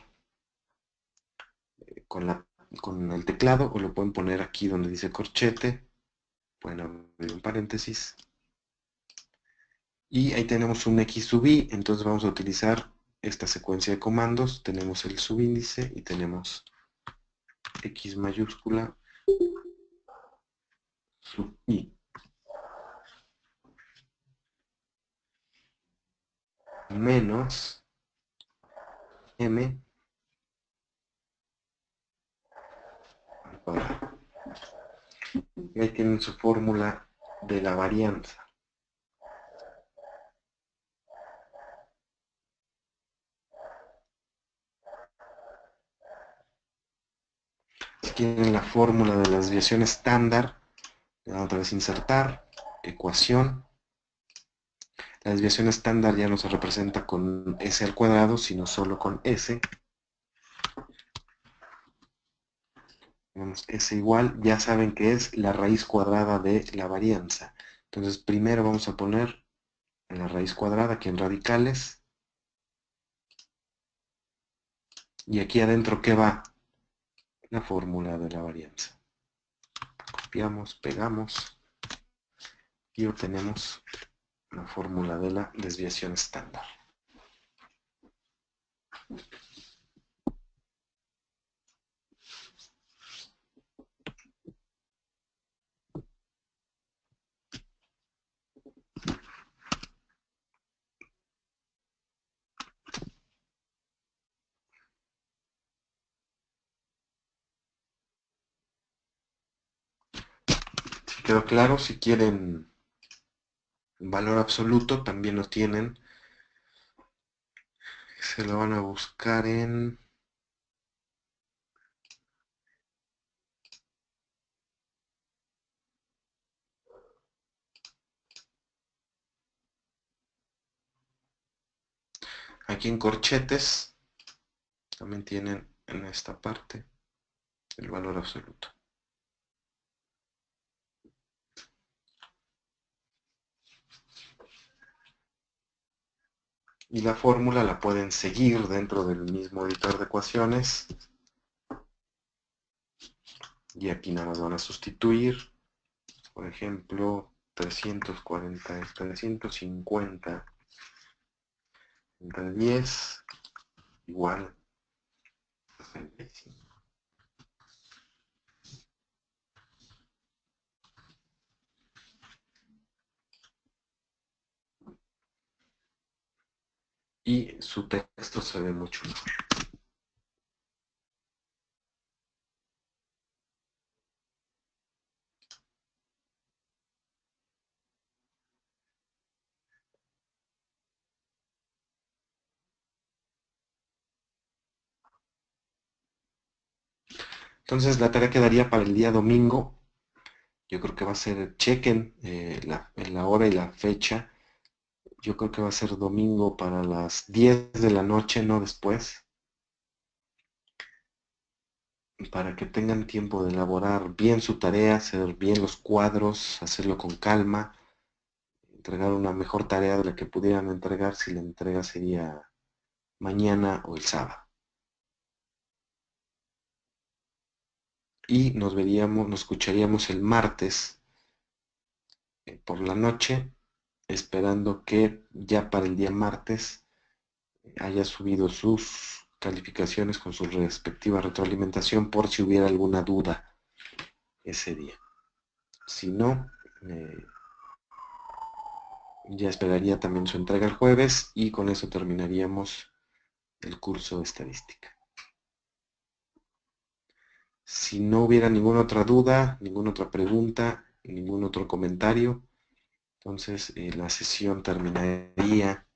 con el teclado o lo pueden poner aquí donde dice corchete. Pueden abrir un paréntesis. Y ahí tenemos un X sub i, entonces vamos a utilizar esta secuencia de comandos. Tenemos el subíndice y tenemos X mayúscula sub i menos m al cuadrado. Y ahí tienen su fórmula de la varianza. Si quieren la fórmula de la desviación estándar, le dan otra vez insertar, ecuación. La desviación estándar ya no se representa con s al cuadrado, sino solo con s. Tenemos s igual, ya saben que es la raíz cuadrada de la varianza. Entonces primero vamos a poner la raíz cuadrada aquí en radicales. Y aquí adentro, ¿qué va? La fórmula de la varianza. Copiamos, pegamos y obtenemos la fórmula de la desviación estándar. Si quedó claro, si quieren valor absoluto, también lo tienen. Se lo van a buscar en... Aquí en corchetes, también tienen en esta parte el valor absoluto. Y la fórmula la pueden seguir dentro del mismo editor de ecuaciones. Y aquí nada más van a sustituir, por ejemplo, 350 entre 10 igual a 65. Y su texto se ve mucho mejor. Entonces la tarea quedaría para el día domingo. Yo creo que va a ser, chequen la hora y la fecha. Yo creo que va a ser domingo para las 10 de la noche, no después. Para que tengan tiempo de elaborar bien su tarea, hacer bien los cuadros, hacerlo con calma, entregar una mejor tarea de la que pudieran entregar si la entrega sería mañana o el sábado. Y nos veríamos, nos escucharíamos el martes por la noche, esperando que ya para el día martes haya subido sus calificaciones con su respectiva retroalimentación por si hubiera alguna duda ese día. Si no, Ya esperaría también su entrega el jueves y con eso terminaríamos el curso de estadística. Si no hubiera ninguna otra duda, ninguna otra pregunta, ningún otro comentario, entonces la sesión terminaría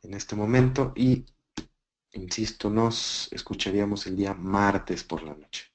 en este momento y, insisto, nos escucharíamos el día martes por la noche.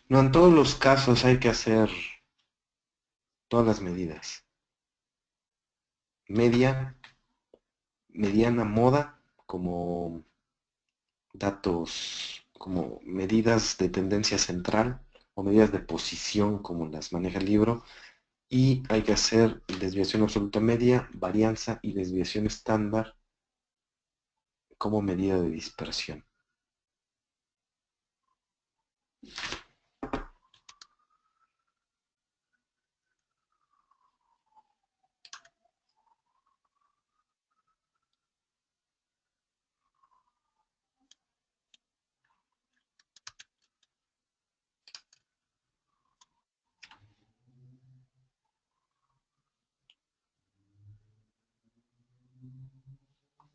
No, en todos los casos hay que hacer todas las medidas. Media, mediana, moda, como datos, como medidas de tendencia central o medidas de posición como las maneja el libro. Y hay que hacer desviación absoluta media, varianza y desviación estándar como medida de dispersión.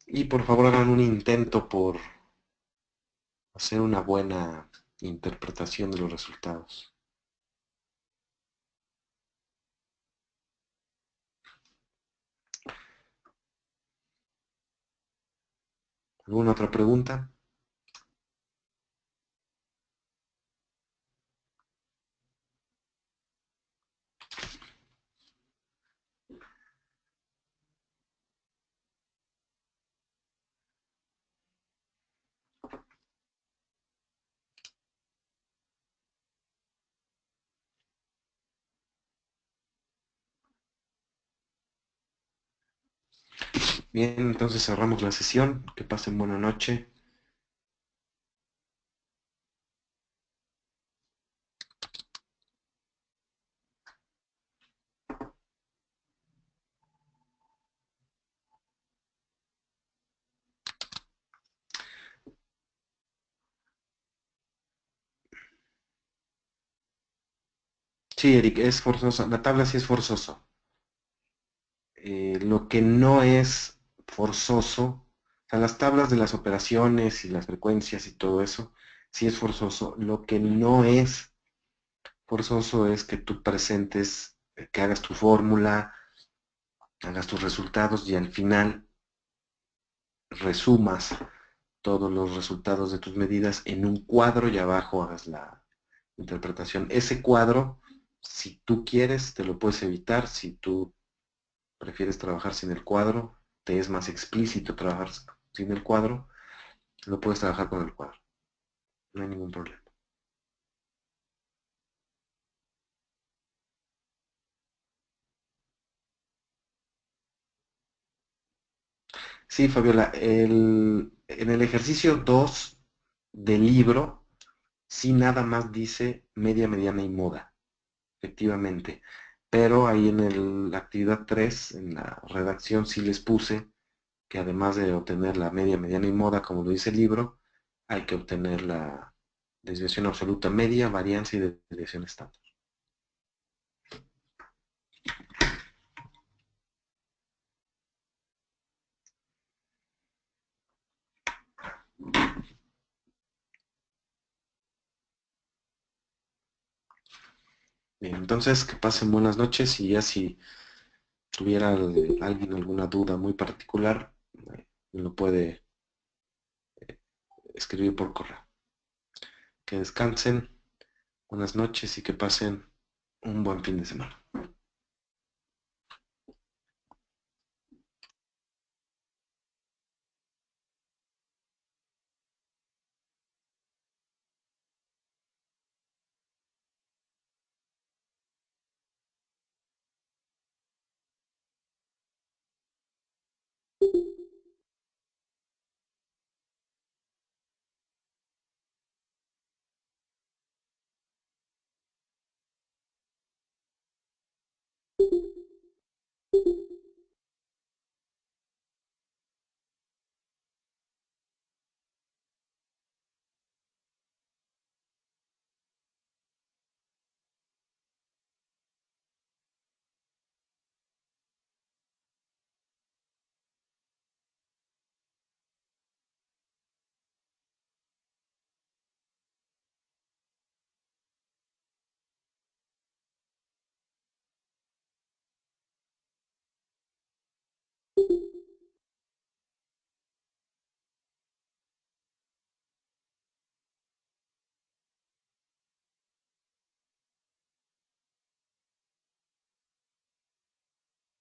Y por favor hagan un intento por hacer una buena interpretación de los resultados. ¿Alguna otra pregunta? Bien, entonces cerramos la sesión. Que pasen buena noche. Sí, Eric, es forzoso. La tabla sí es forzoso. Lo que no es forzoso, o sea, las tablas de las operaciones y las frecuencias y todo eso, sí es forzoso. Lo que no es forzoso es que tú presentes, que hagas tu fórmula, hagas tus resultados y al final resumas todos los resultados de tus medidas en un cuadro y abajo hagas la interpretación. Ese cuadro, si tú quieres, te lo puedes evitar. Si tú prefieres trabajar sin el cuadro, te es más explícito trabajar sin el cuadro, lo puedes trabajar con el cuadro. No hay ningún problema. Sí, Fabiola, en el ejercicio 2 del libro, sí nada más dice media, mediana y moda, efectivamente. Pero ahí en la actividad 3, en la redacción, sí les puse que además de obtener la media, mediana y moda, como lo dice el libro, hay que obtener la desviación absoluta media, varianza y desviación estándar. Bien, entonces que pasen buenas noches y ya si tuviera alguien alguna duda muy particular, me lo puede escribir por correo. Que descansen, buenas noches y que pasen un buen fin de semana.